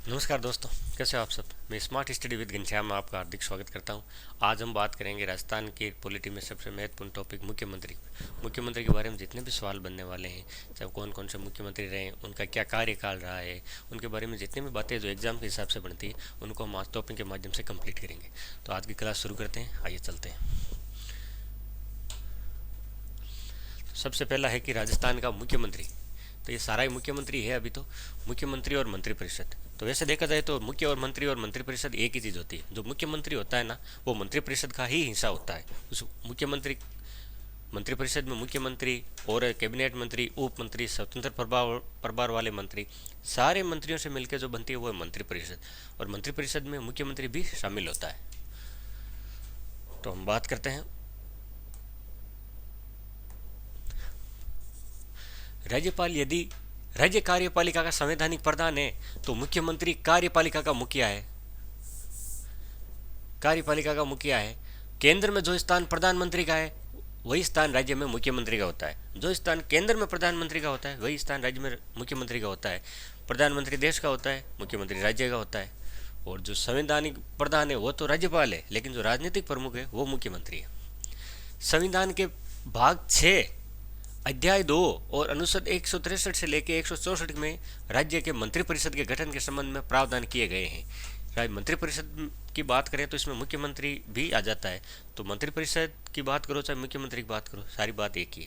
नमस्कार दोस्तों, कैसे हो आप सब। मैं स्मार्ट स्टडी विद घनश्याम में आपका हार्दिक स्वागत करता हूं। आज हम बात करेंगे राजस्थान के पॉलिटी में सबसे महत्वपूर्ण टॉपिक मुख्यमंत्री के बारे में जितने भी सवाल बनने वाले हैं, चाहे कौन कौन से मुख्यमंत्री रहे, उनका क्या कार्यकाल रहा है, उनके बारे में जितनी भी बातें जो एग्जाम के हिसाब से बनती है उनको हम आज टॉपिक के माध्यम से कंप्लीट करेंगे। तो आज की क्लास शुरू करते हैं, आइए चलते हैं। सबसे पहला है कि राजस्थान का मुख्यमंत्री, तो ये सारा ही मुख्यमंत्री है अभी तो। मुख्यमंत्री और मंत्रिपरिषद, तो वैसे देखा जाए तो मुख्य और मंत्री मंत्रिपरिषद एक ही चीज़ होती है। जो मुख्यमंत्री होता है ना, वो मंत्रिपरिषद का ही हिस्सा होता है। उस मंत्रिपरिषद में मुख्यमंत्री और कैबिनेट मंत्री, उप मंत्री, स्वतंत्र प्रभार वाले मंत्री, सारे मंत्रियों से मिलकर जो बनती है वो है मंत्रिपरिषद। और मंत्रिपरिषद में मुख्यमंत्री भी शामिल होता है। तो हम बात करते हैं। राज्यपाल यदि राज्य कार्यपालिका का संवैधानिक प्रधान है तो मुख्यमंत्री कार्यपालिका का मुखिया है। केंद्र में जो स्थान प्रधानमंत्री का है वही स्थान राज्य में मुख्यमंत्री का होता है। जो स्थान केंद्र में प्रधानमंत्री का होता है वही स्थान राज्य में मुख्यमंत्री का होता है। प्रधानमंत्री देश का होता है, मुख्यमंत्री राज्य का होता है। और जो संवैधानिक प्रधान है वो तो राज्यपाल है, लेकिन जो राजनीतिक प्रमुख है वो मुख्यमंत्री है। संविधान के भाग 6 अध्याय 2 और अनुच्छेद 163 से लेकर 164 में राज्य के मंत्रिपरिषद के गठन के संबंध में प्रावधान किए गए हैं। मंत्रिपरिषद की बात करें तो इसमें मुख्यमंत्री भी आ जाता है। तो मंत्रिपरिषद की बात करो चाहे मुख्यमंत्री की बात करो, सारी बात एक ही।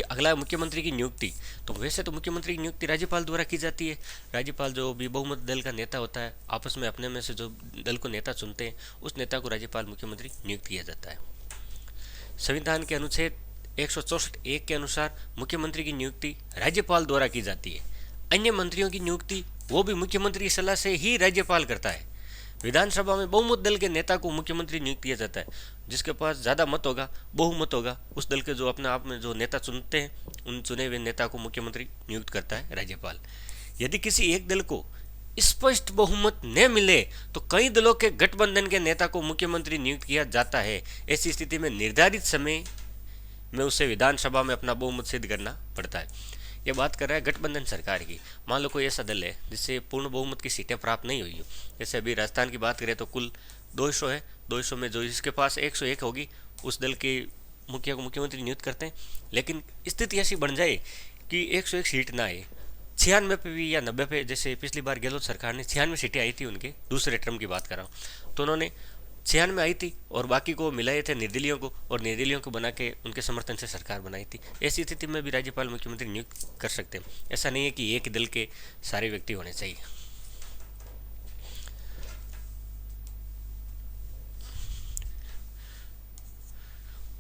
अगला है मुख्यमंत्री की नियुक्ति। तो वैसे तो मुख्यमंत्री की नियुक्ति राज्यपाल द्वारा की जाती है। राज्यपाल जो भी बहुमत दल का नेता होता है, आपस में अपने में से जो दल को नेता चुनते हैं, उस नेता को राज्यपाल मुख्यमंत्री नियुक्त किया जाता है। संविधान के अनुच्छेद 164(1) के अनुसार मुख्यमंत्री की नियुक्ति राज्यपाल द्वारा की जाती है। अन्य मंत्रियों की नियुक्ति वो भी मुख्यमंत्री की सलाह से ही राज्यपाल करता है। विधानसभा में बहुमत दल के नेता को मुख्यमंत्री नियुक्त किया जाता है। जिसके पास ज़्यादा मत होगा, बहुमत होगा, उस दल के जो अपने आप में जो नेता चुनते हैं, उन चुने हुए नेता को मुख्यमंत्री नियुक्त करता है राज्यपाल। यदि किसी एक दल को स्पष्ट बहुमत न मिले तो कई दलों के गठबंधन के नेता को मुख्यमंत्री नियुक्त किया जाता है। ऐसी स्थिति में निर्धारित समय में उसे विधानसभा में अपना बहुमत सिद्ध करना पड़ता है। ये बात कर रहा है गठबंधन सरकार की। मान लो कोई ऐसा दल है जिससे पूर्ण बहुमत की सीटें प्राप्त नहीं हुई हो। जैसे अभी राजस्थान की बात करें तो कुल 200 है। 200 में जो इसके पास 101 होगी, उस दल के मुखिया को मुख्यमंत्री नियुक्त करते हैं। लेकिन स्थिति ऐसी बन जाए कि 101 सीट ना आए, 96 पे भी या 90 पे, जैसे पिछली बार गहलोत सरकार ने 96 सीटें आई थी, उनके दूसरे टर्म की बात कर रहा हूँ, तो उन्होंने 96 आई थी और बाकी को मिलाए थे निर्दलीयों को, और निर्दलीयों को बना के उनके समर्थन से सरकार बनाई थी। ऐसी स्थिति में भी राज्यपाल मुख्यमंत्री नियुक्त कर सकते हैं। ऐसा नहीं है कि एक दल के सारे व्यक्ति होने चाहिए।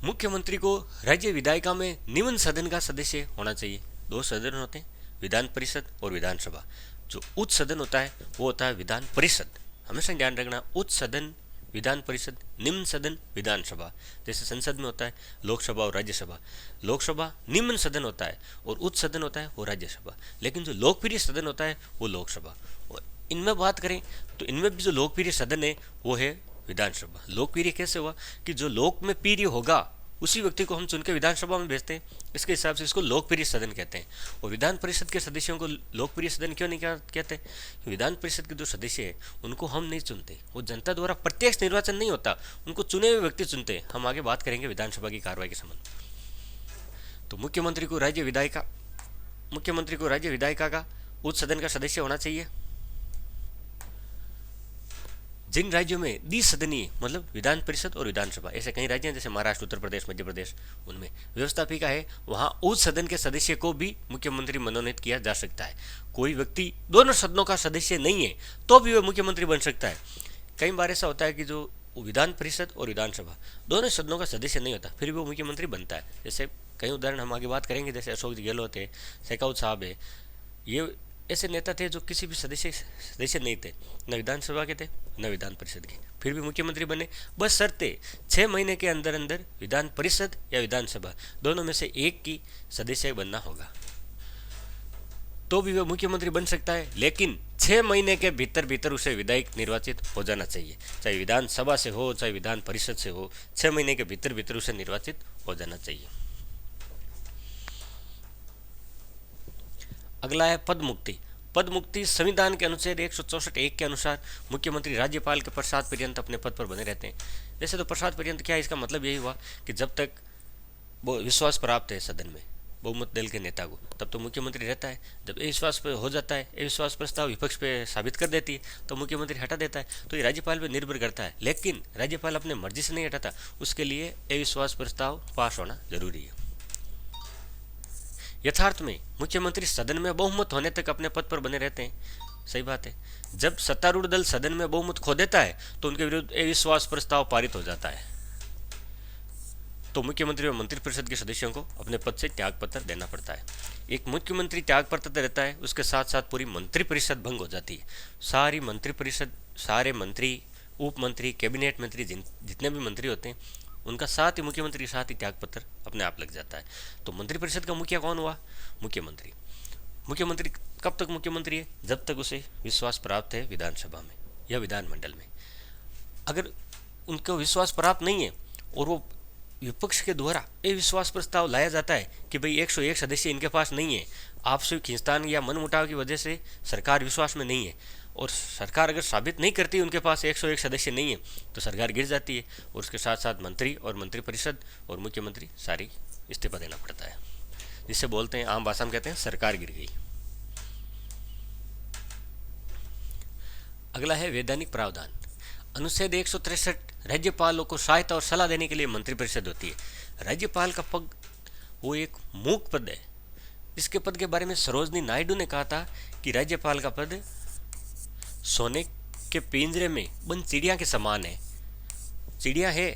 मुख्यमंत्री को राज्य विधायिका में निम्न सदन का सदस्य होना चाहिए। 2 सदन होते हैं, विधान परिषद और विधानसभा। जो उच्च सदन होता है वो होता है विधान परिषद। हमेशा ध्यान रखना, उच्च सदन विधान परिषद, निम्न सदन विधानसभा। जैसे संसद में होता है लोकसभा और राज्यसभा। लोकसभा निम्न सदन होता है और उच्च सदन होता है वो राज्यसभा। लेकिन जो लोकप्रिय सदन होता है वो लोकसभा। और इनमें बात करें तो इनमें भी जो लोकप्रिय सदन है वो है विधानसभा। लोकप्रिय कैसे हुआ कि जो लोक में प्रिय होगा उसी व्यक्ति को हम चुन के विधानसभा में भेजते हैं। इसके हिसाब से इसको लोकप्रिय सदन कहते हैं। और विधान परिषद के सदस्यों को लोकप्रिय सदन क्यों नहीं कहते? विधान परिषद के जो सदस्य हैं उनको हम नहीं चुनते, वो जनता द्वारा प्रत्यक्ष निर्वाचन नहीं होता, उनको चुने हुए व्यक्ति चुनते हैं। हम आगे बात करेंगे विधानसभा की कार्रवाई के संबंध में। तो मुख्यमंत्री को राज्य विधायिका का उच्च सदन का सदस्य होना चाहिए। जिन राज्यों में द्विसदनीय मतलब विधान परिषद और विधानसभा, ऐसे कई राज्य हैं जैसे महाराष्ट्र, उत्तर प्रदेश, मध्य प्रदेश, उनमें व्यवस्थापिका है, वहां उच्च सदन के सदस्य को भी मुख्यमंत्री मनोनीत किया जा सकता है। कोई व्यक्ति दोनों सदनों का सदस्य नहीं है तो भी वह मुख्यमंत्री बन सकता है। कई बार ऐसा होता है कि जो विधान परिषद और विधानसभा दोनों सदनों का सदस्य नहीं होता, फिर भी वो मुख्यमंत्री बनता है। जैसे कई उदाहरण हम आगे बात करेंगे, जैसे अशोक गहलोत है, शेखावत साहब है। ये ऐसे नेता थे जो किसी भी सदस्य नहीं थे, न विधानसभा के थे न विधान परिषद के, फिर भी मुख्यमंत्री बने। बस शर्तें 6 महीने के अंदर अंदर विधान परिषद या विधानसभा दोनों में से एक की सदस्य बनना होगा, तो भी वह मुख्यमंत्री बन सकता है। लेकिन 6 महीने के भीतर भीतर उसे विधायक निर्वाचित हो जाना चाहिए, चाहे विधानसभा से हो चाहे विधान परिषद से हो, 6 महीने के भीतर भीतर उसे निर्वाचित हो जाना चाहिए। अगला है पद मुक्ति। पद मुक्ति संविधान के अनुच्छेद 164(1) के अनुसार मुख्यमंत्री राज्यपाल के प्रसाद पर्यंत अपने पद पर बने रहते हैं। वैसे तो प्रसाद पर्यंत क्या है, इसका मतलब यही हुआ कि जब तक वो विश्वास प्राप्त है सदन में बहुमत दल के नेता को, तब तो मुख्यमंत्री रहता है। जब अविश्वास पे हो जाता है, अविश्वास प्रस्ताव विपक्ष पे साबित कर देती है, तो मुख्यमंत्री हटा देता है। तो ये राज्यपाल पे निर्भर करता है, लेकिन राज्यपाल अपने मर्जी से नहीं हटाता, उसके लिए अविश्वास प्रस्ताव पास होना जरूरी है। यथार्थ में मुख्यमंत्री सदन में बहुमत होने तक अपने पद पर बने रहते हैं, सही बात है। जब सत्तारूढ़ दल सदन में बहुमत खो देता है तो उनके विरुद्ध अविश्वास प्रस्ताव पारित हो जाता है, तो मुख्यमंत्री और मंत्रिपरिषद के सदस्यों को अपने पद से त्याग पत्र देना पड़ता है। एक मुख्यमंत्री त्याग पत्र देता है, उसके साथ साथ पूरी मंत्रिपरिषद भंग हो जाती है। सारी मंत्रिपरिषद, सारे मंत्री, उप मंत्री, कैबिनेट मंत्री, जितने भी मंत्री होते हैं, उनका साथ ही मुख्यमंत्री के साथ ही त्याग पत्र अपने आप लग जाता है। तो मंत्रिपरिषद का मुखिया कौन हुआ? मुख्यमंत्री। मुख्यमंत्री कब तक मुख्यमंत्री है? जब तक उसे विश्वास प्राप्त है विधानसभा में या विधानमंडल में। अगर उनको विश्वास प्राप्त नहीं है और वो विपक्ष के द्वारा अविश्वास प्रस्ताव लाया जाता है कि भाई 101 सदस्य इनके पास नहीं है, आपसी खींचतान या मनमुटाव की वजह से सरकार विश्वास में नहीं है, और सरकार अगर साबित नहीं करती उनके पास 101 सदस्य नहीं है, तो सरकार गिर जाती है और उसके साथ साथ मंत्री और मंत्रिपरिषद और मुख्यमंत्री सारी इस्तीफा देना पड़ता है, जिससे बोलते हैं, आम भाषा में कहते हैं, सरकार गिर गई। अगला है वैधानिक प्रावधान। अनुच्छेद 163 राज्यपालों को सहायता और सलाह देने के लिए मंत्रिपरिषद होती है। राज्यपाल का पद वो एक मूक पद है। इसके पद के बारे में सरोजनी नायडू ने कहा था कि राज्यपाल का पद सोने के पिंजरे में बंद चिड़िया के समान है। चिड़िया है,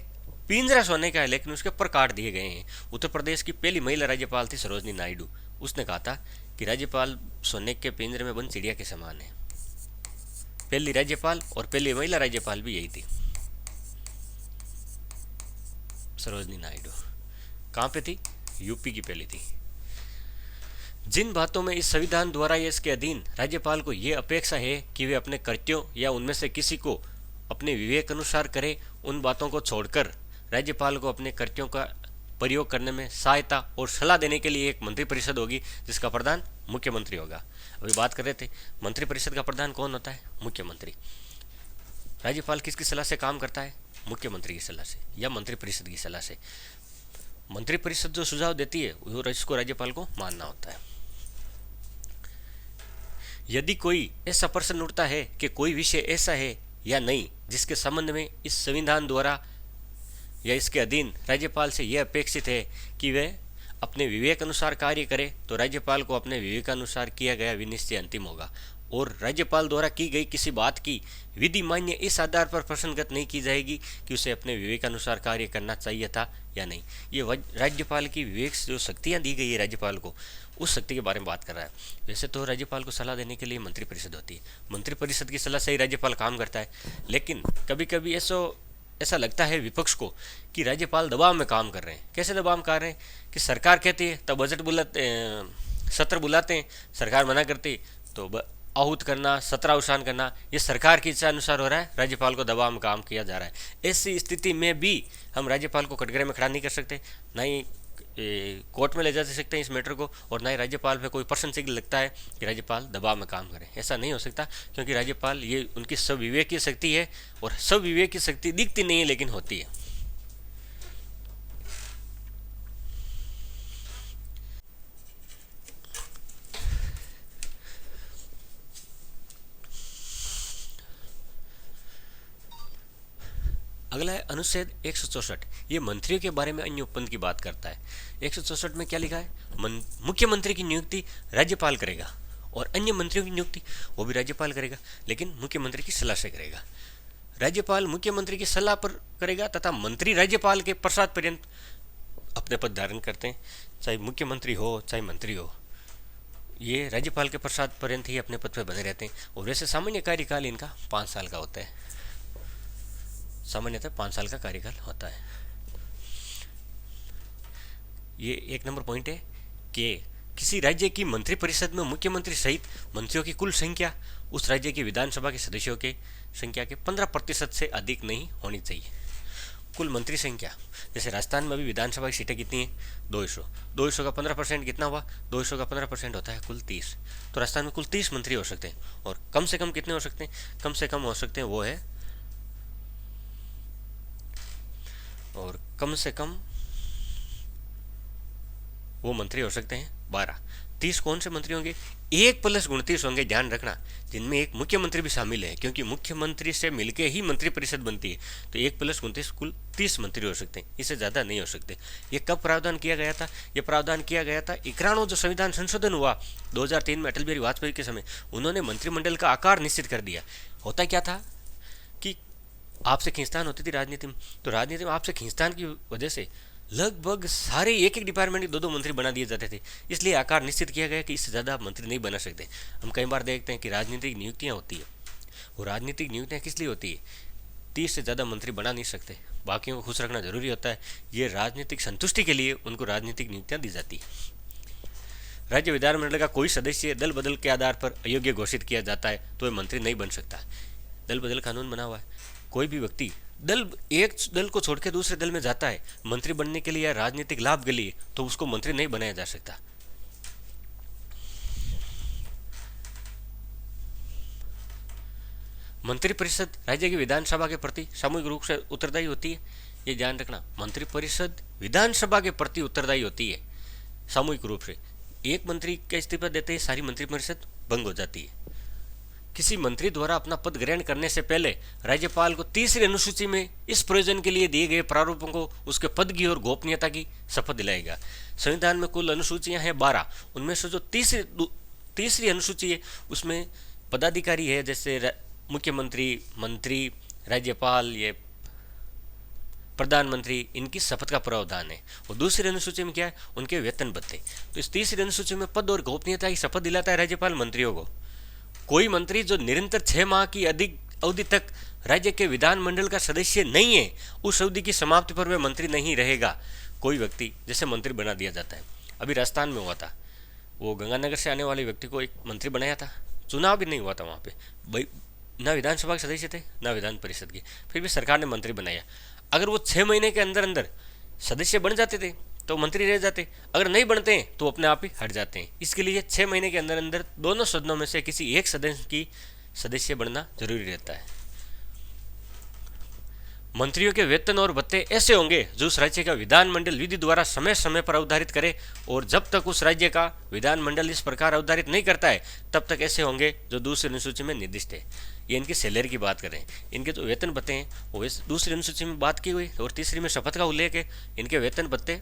पिंजरा सोने का है, लेकिन उसके ऊपर काट दिए गए हैं। उत्तर प्रदेश की पहली महिला राज्यपाल थी सरोजनी नायडू। उसने कहा था कि राज्यपाल सोने के पिंजरे में बंद चिड़िया के समान है। पहली राज्यपाल और पहली महिला राज्यपाल भी यही थी, सरोजनी नायडू। कहाँ पे थी? यूपी की पहली थी। जिन बातों में इस संविधान द्वारा या इसके अधीन राज्यपाल को यह अपेक्षा है कि वे अपने कृत्यों या उनमें से किसी को अपने विवेक अनुसार करे, उन बातों को छोड़कर राज्यपाल को अपने कृत्यों का प्रयोग करने में सहायता और सलाह देने के लिए एक मंत्रिपरिषद होगी, जिसका प्रधान मुख्यमंत्री होगा। अभी बात कर रहे थे, मंत्रिपरिषद का प्रधान कौन होता है? मुख्यमंत्री। राज्यपाल किसकी सलाह से काम करता है? मुख्यमंत्री की सलाह से या मंत्रिपरिषद की सलाह से। मंत्रिपरिषद जो सुझाव देती है वो उसको राज्यपाल को मानना होता है। यदि कोई ऐसा प्रश्न उठता है कि कोई विषय ऐसा है या नहीं जिसके संबंध में इस संविधान द्वारा या इसके अधीन राज्यपाल से यह अपेक्षित है कि वह अपने विवेक अनुसार कार्य करे, तो राज्यपाल को अपने विवेकानुसार किया गया विनिश्चय अंतिम होगा, और राज्यपाल द्वारा की गई किसी बात की विधि मान्य इस आधार पर प्रश्नगत नहीं की जाएगी कि उसे अपने विवेकानुसार कार्य करना चाहिए था या नहीं। ये राज्यपाल की विवेक जो शक्तियाँ दी गई है राज्यपाल को, उस शक्ति के बारे में बात कर रहा है। वैसे तो राज्यपाल को सलाह देने के लिए मंत्रिपरिषद होती है, मंत्रिपरिषद की सलाह से ही राज्यपाल काम करता है। लेकिन कभी कभी ऐसा लगता है विपक्ष को कि राज्यपाल दबाव में काम कर रहे हैं। कैसे दबाव में कर रहे हैं कि सरकार कहती है तब बजट सत्र बुलाते हैं, सरकार मना करती तो आहूत करना, सत्र अवसान करना, ये सरकार की इच्छा अनुसार हो रहा है, राज्यपाल को दबाव में काम किया जा रहा है। ऐसी स्थिति में भी हम राज्यपाल को कटघरे में खड़ा नहीं कर सकते, ना ही कोर्ट में ले जा सकते हैं इस मैटर को, और ना ही राज्यपाल पे कोई प्रशंसक लगता है कि राज्यपाल दबाव में काम करे। ऐसा नहीं हो सकता, क्योंकि राज्यपाल ये उनकी सब विवेक की शक्ति है, और सब विवेक की शक्ति दिखती नहीं है लेकिन होती है। अगला है अनुच्छेद 164। ये मंत्रियों के बारे में अन्य उपबंध की बात करता है। 164 में क्या लिखा है? मुख्यमंत्री की नियुक्ति राज्यपाल करेगा, और अन्य मंत्रियों की नियुक्ति वो भी राज्यपाल करेगा, लेकिन मुख्यमंत्री की सलाह से करेगा। राज्यपाल मुख्यमंत्री की सलाह पर करेगा तथा मंत्री राज्यपाल के प्रसाद पर्यंत अपने पद धारण करते हैं, चाहे मुख्यमंत्री हो चाहे मंत्री हो, ये राज्यपाल के प्रसाद पर्यंत ही अपने पद पर बने रहते हैं। और वैसे सामान्य कार्यकाल इनका 5 साल का होता है, सामान्यतः 5 साल का कार्यकाल होता है। ये 1 नंबर पॉइंट है कि किसी राज्य की मंत्रिपरिषद में मुख्यमंत्री सहित मंत्रियों की कुल संख्या उस राज्य की विधानसभा के सदस्यों के संख्या के 15% से अधिक नहीं होनी चाहिए। कुल मंत्री संख्या, जैसे राजस्थान में अभी विधानसभा की सीटें कितनी हैं? 200। 200 का 15% कितना हुआ? 200 का 15% होता है कुल 30। तो राजस्थान में कुल 30 मंत्री हो सकते हैं। और कम से कम कितने हो सकते हैं? कम से कम हो सकते हैं वो है, और कम से कम वो मंत्री हो सकते हैं 12। 30 कौन से मंत्री होंगे? 1+29 होंगे, ध्यान रखना, जिनमें एक मुख्यमंत्री भी शामिल है, क्योंकि मुख्यमंत्री से मिलके ही मंत्री परिषद बनती है। तो 1+29 कुल 30 मंत्री हो सकते हैं, इससे ज़्यादा नहीं हो सकते। ये कब प्रावधान किया गया था? ये प्रावधान किया गया था 91 जो संविधान संशोधन हुआ 2003 में अटल बिहारी वाजपेयी के समय, उन्होंने मंत्रिमंडल का आकार निश्चित कर दिया। होता क्या था कि आपसे खींचतान होती थी राजनीति में, तो राजनीति में आपसे खींचतान की वजह से लगभग सारे एक एक डिपार्टमेंट के 2-2 मंत्री बना दिए जाते थे। इसलिए आकार निश्चित किया गया कि इससे ज़्यादा आप मंत्री नहीं बना सकते। हम कई बार देखते हैं कि राजनीतिक नियुक्तियाँ होती है, वो राजनीतिक नियुक्तियाँ किस लिए होती है? 30 से ज़्यादा मंत्री बना नहीं सकते, बाकियों को खुश रखना जरूरी होता है। ये राजनीतिक संतुष्टि के लिए उनको राजनीतिक नियुक्तियाँ दी जाती है। राज्य विधानमंडल का कोई सदस्य दल बदल के आधार पर अयोग्य घोषित किया जाता है तो वह मंत्री नहीं बन सकता। दल बदल कानून बना हुआ है, कोई भी व्यक्ति एक दल को छोड़ के दूसरे दल में जाता है मंत्री बनने के लिए या राजनीतिक लाभ के लिए, तो उसको मंत्री नहीं बनाया जा सकता। मंत्रिपरिषद राज्य की विधानसभा के प्रति सामूहिक रूप से उत्तरदायी होती है। ये ध्यान रखना, मंत्रिपरिषद विधानसभा के प्रति उत्तरदायी होती है सामूहिक रूप से। एक मंत्री का इस्तीफा देते ही सारी मंत्रिपरिषद भंग हो जाती है। किसी मंत्री द्वारा अपना पद ग्रहण करने से पहले राज्यपाल को तीसरी अनुसूची में इस प्रयोजन के लिए दिए गए प्रारूपों को उसके पद की और गोपनीयता की शपथ दिलाएगा। संविधान में कुल अनुसूचियां हैं 12, उनमें से जो तीसरी अनुसूची है उसमें पदाधिकारी है, जैसे मुख्यमंत्री, मंत्री, राज्यपाल, ये प्रधानमंत्री, इनकी शपथ का प्रावधान है। और दूसरी अनुसूची में क्या है? उनके वेतन भत्ते। तो इस तीसरी अनुसूची में पद और गोपनीयता की शपथ दिलाता है राज्यपाल मंत्रियों को। कोई मंत्री जो निरंतर 6 माह की अधिक अवधि तक राज्य के विधानमंडल का सदस्य नहीं है, उस अवधि की समाप्ति पर वह मंत्री नहीं रहेगा। कोई व्यक्ति जैसे मंत्री बना दिया जाता है, अभी राजस्थान में हुआ था, वो गंगानगर से आने वाले व्यक्ति को एक मंत्री बनाया था, चुनाव भी नहीं हुआ था वहाँ पे, ना विधानसभा के सदस्य थे ना विधान परिषद के, फिर भी सरकार ने मंत्री बनाया। अगर वो 6 महीने के अंदर अंदर सदस्य बन जाते थे तो मंत्री रह जाते, अगर नहीं बनते हैं तो अपने आप ही हट जाते हैं। इसके लिए 6 महीने के अंदर अंदर दोनों सदनों में से किसी एक सदन की सदस्य बनना जरूरी रहता है। मंत्रियों के वेतन और भत्ते ऐसे होंगे जो उस राज्य का विधानमंडल विधि द्वारा समय समय पर अवधारित करे, और जब तक उस राज्य का विधानमंडल इस प्रकार अवधारित नहीं करता है तब तक ऐसे होंगे जो दूसरी अनुसूची में निर्दिष्ट है। ये इनकी सैलरी की बात करें, इनके जो वेतन भत्ते हैं वो दूसरी अनुसूची में बात की हुई, और तीसरी में शपथ का उल्लेख है। इनके वेतन भत्ते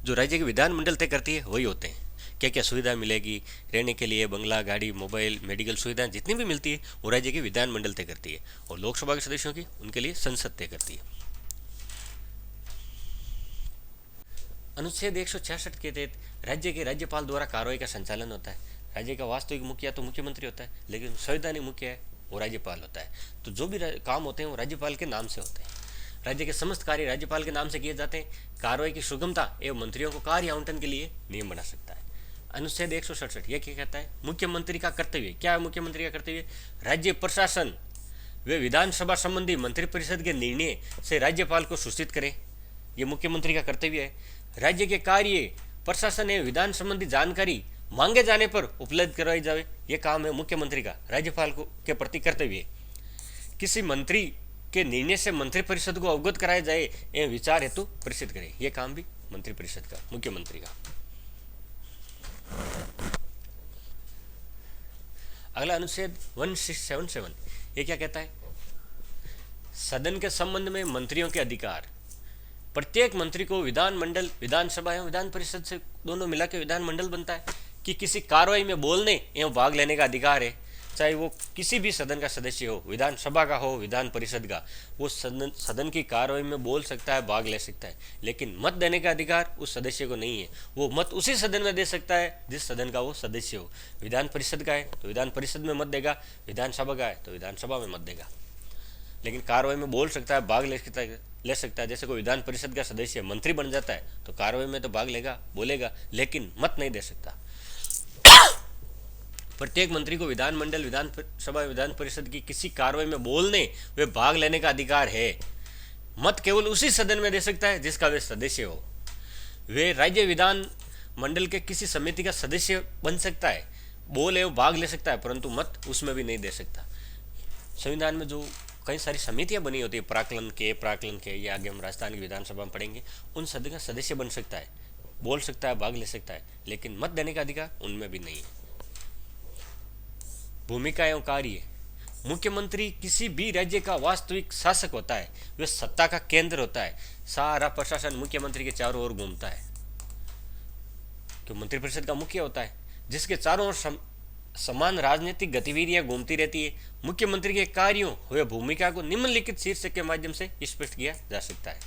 जो राज्य के विधानमंडल तय करती है वही होते हैं। क्या क्या सुविधा मिलेगी, रहने के लिए बंगला, गाड़ी, मोबाइल, मेडिकल सुविधाएं जितनी भी मिलती है वो राज्य के विधानमंडल तय करती है, और लोकसभा के सदस्यों की उनके लिए संसद तय करती है। अनुच्छेद 166 के तहत राज्य के राज्यपाल द्वारा कार्रवाई का संचालन होता है। राज्य का वास्तविक मुखिया तो मुख्यमंत्री होता है, लेकिन संवैधानिक मुखिया है वो राज्यपाल होता है। तो जो भी काम होते हैं वो राज्यपाल के नाम से होते हैं। राज्य के समस्त कार्य राज्यपाल के नाम से किए जाते हैं। कार्रवाई की सुगमता एवं मंत्रियों को कार्य आवंटन के लिए नियम बना सकता है। अनुच्छेद 167 यह क्या कहता है? मुख्यमंत्री का कर्तव्य। क्या है मुख्यमंत्री का कर्तव्य? राज्य प्रशासन वे विधानसभा संबंधी मंत्रिपरिषद के निर्णय से राज्यपाल को सूचित करे, ये मुख्यमंत्री का कर्तव्य है। राज्य के कार्य, प्रशासन एवं विधान संबंधी जानकारी मांगे जाने पर उपलब्ध करवाई जाए, ये काम है मुख्यमंत्री का, राज्यपाल को के प्रति कर्तव्य है। किसी मंत्री के निर्णय से मंत्रिपरिषद को अवगत कराया जाए एवं विचार हेतु प्रेषित करे, यह काम भी मंत्रिपरिषद का, मुख्यमंत्री का। अगला अनुच्छेद 1677 ये क्या कहता है? सदन के संबंध में मंत्रियों के अधिकार। प्रत्येक मंत्री को विधानमंडल, विधानसभा एवं विधान परिषद से दोनों मिला के विधानमंडल बनता है कि किसी कार्रवाई में बोलने एवं भाग लेने का अधिकार है, चाहे वो किसी भी सदन का सदस्य हो, विधानसभा का हो, विधान परिषद का, वो सदन की कार्रवाई में बोल सकता है, भाग ले सकता है, लेकिन मत देने का अधिकार उस सदस्य को नहीं है। वो मत उसी सदन में दे सकता है जिस सदन का वो सदस्य हो। विधान परिषद का है तो विधान परिषद में मत देगा, विधानसभा का है तो विधानसभा में मत देगा, लेकिन कार्रवाई में बोल सकता है, भाग ले सकता है। जैसे कोई विधान परिषद का सदस्य मंत्री बन जाता है तो कार्रवाई में तो भाग लेगा, बोलेगा, लेकिन मत नहीं दे सकता। प्रत्येक मंत्री को विधानमंडल, विधानसभा, विधान परिषद की किसी कार्रवाई में बोलने व भाग लेने का अधिकार है। मत केवल उसी सदन में दे सकता है जिसका वे सदस्य हो। वे राज्य विधान मंडल के किसी समिति का सदस्य बन सकता है, बोल एवं भाग ले सकता है, परंतु मत उसमें भी नहीं दे सकता। संविधान में जो कई सारी समितियां बनी होती है, प्राकलन के ये आगे हम राजस्थान की विधानसभा में पढ़ेंगे, उन सदन का सदस्य बन सकता है, बोल सकता है, भाग ले सकता है, लेकिन मत देने का अधिकार उनमें भी नहीं है। भूमिका एवं कार्य। मुख्यमंत्री किसी भी राज्य का वास्तविक शासक होता है, वह सत्ता का केंद्र होता है। सारा प्रशासन मुख्यमंत्री के चारों ओर घूमता है, जो मंत्रिपरिषद का मुखिया होता है, जिसके चारों ओर समान राजनीतिक गतिविधियां घूमती रहती है। मुख्यमंत्री के कार्यों व भूमिका को निम्नलिखित शीर्षक के माध्यम से स्पष्ट किया जा सकता है।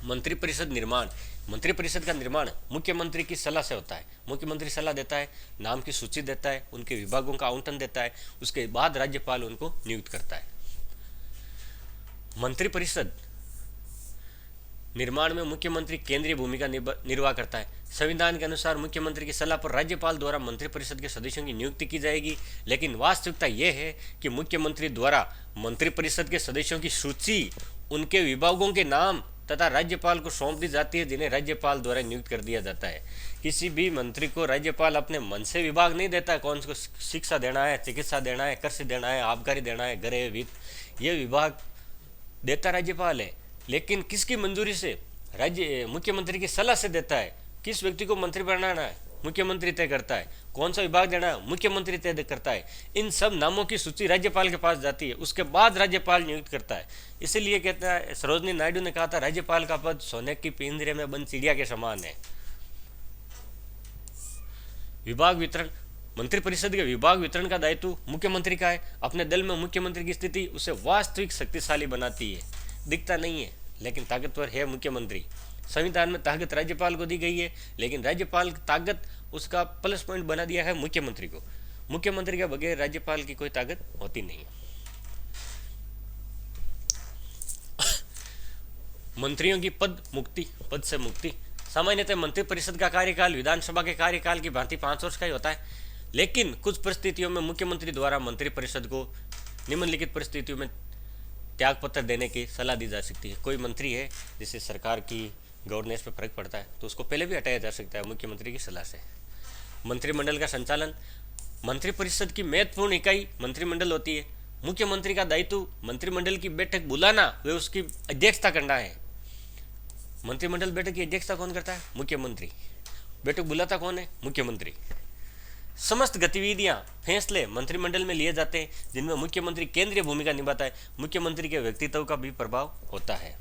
मंत्रिपरिषद निर्माण। मंत्रिपरिषद का निर्माण मुख्यमंत्री की सलाह से होता है। मुख्यमंत्री सलाह देता है, नाम की सूची देता है, उनके विभागों का आवंटन देता है, उसके बाद राज्यपाल उनको नियुक्त करता है। मंत्रिपरिषद निर्माण में मुख्यमंत्री केंद्रीय भूमिका निर्वाह करता है। संविधान के अनुसार मुख्यमंत्री की सलाह पर राज्यपाल द्वारा मंत्रिपरिषद के सदस्यों की नियुक्ति की जाएगी, लेकिन वास्तविकता यह है कि मुख्यमंत्री द्वारा मंत्रिपरिषद के सदस्यों की सूची, उनके विभागों के नाम तथा राज्यपाल को सौंप दी जाती है, जिन्हें राज्यपाल द्वारा नियुक्त कर दिया जाता है। किसी भी मंत्री को राज्यपाल अपने मन से विभाग नहीं देता है, कौन को शिक्षा देना है, चिकित्सा देना है, कृषि देना है, आबकारी देना है, गृह वित्त, ये विभाग देता राज्यपाल है, लेकिन किसकी मंजूरी से? मुख्यमंत्री की सलाह से देता है। किस व्यक्ति को मंत्री बनाना है, मुख्यमंत्री तय करता है। कौन सा विभाग देना है, मुख्यमंत्री तय करता है। इन सब नामों की सूची राज्यपाल के पास जाती है, उसके बाद राज्यपाल नियुक्त करता है। इसीलिए कहता है, सरोजनी नायडू ने कहा था, राज्यपाल का पद सोने की पिंजरे में बंद चिड़िया के समान है। विभाग वितरण। मंत्रिपरिषद के विभाग वितरण का दायित्व मुख्यमंत्री का है। अपने दल में मुख्यमंत्री की स्थिति उसे वास्तविक शक्तिशाली बनाती है। दिखता नहीं है, लेकिन ताकतवर है मुख्यमंत्री। संविधान में ताकत राज्यपाल को दी गई है, लेकिन राज्यपाल की ताकत उसका प्लस पॉइंट बना दिया है मुख्यमंत्री को। मुख्यमंत्री के बगैर राज्यपाल की कोई ताकत होती नहीं है। मंत्रियों की पद से मुक्ति। सामान्यतः मंत्रिपरिषद का कार्यकाल विधानसभा के कार्यकाल की भांति 5 वर्ष का ही होता है, लेकिन कुछ परिस्थितियों में मुख्यमंत्री द्वारा मंत्रिपरिषद को निम्नलिखित परिस्थितियों में त्यागपत्र देने की सलाह दी जा सकती है। कोई मंत्री है जिससे सरकार की गवर्नेंस पर फर्क पड़ता है, तो उसको पहले भी हटाया जा सकता है मुख्यमंत्री की सलाह से। मंत्रिमंडल का संचालन। मंत्रिपरिषद की महत्वपूर्ण इकाई मंत्रिमंडल होती है। मुख्यमंत्री का दायित्व मंत्रिमंडल की बैठक बुलाना व उसकी अध्यक्षता करना है। मंत्रिमंडल बैठक की अध्यक्षता कौन करता है? मुख्यमंत्री। बैठक बुलाता कौन है? मुख्यमंत्री। समस्त गतिविधियां, फैसले मंत्रिमंडल में लिए जाते हैं, जिनमें मुख्यमंत्री केंद्रीय भूमिका निभाता है। मुख्यमंत्री के व्यक्तित्व का भी प्रभाव होता है।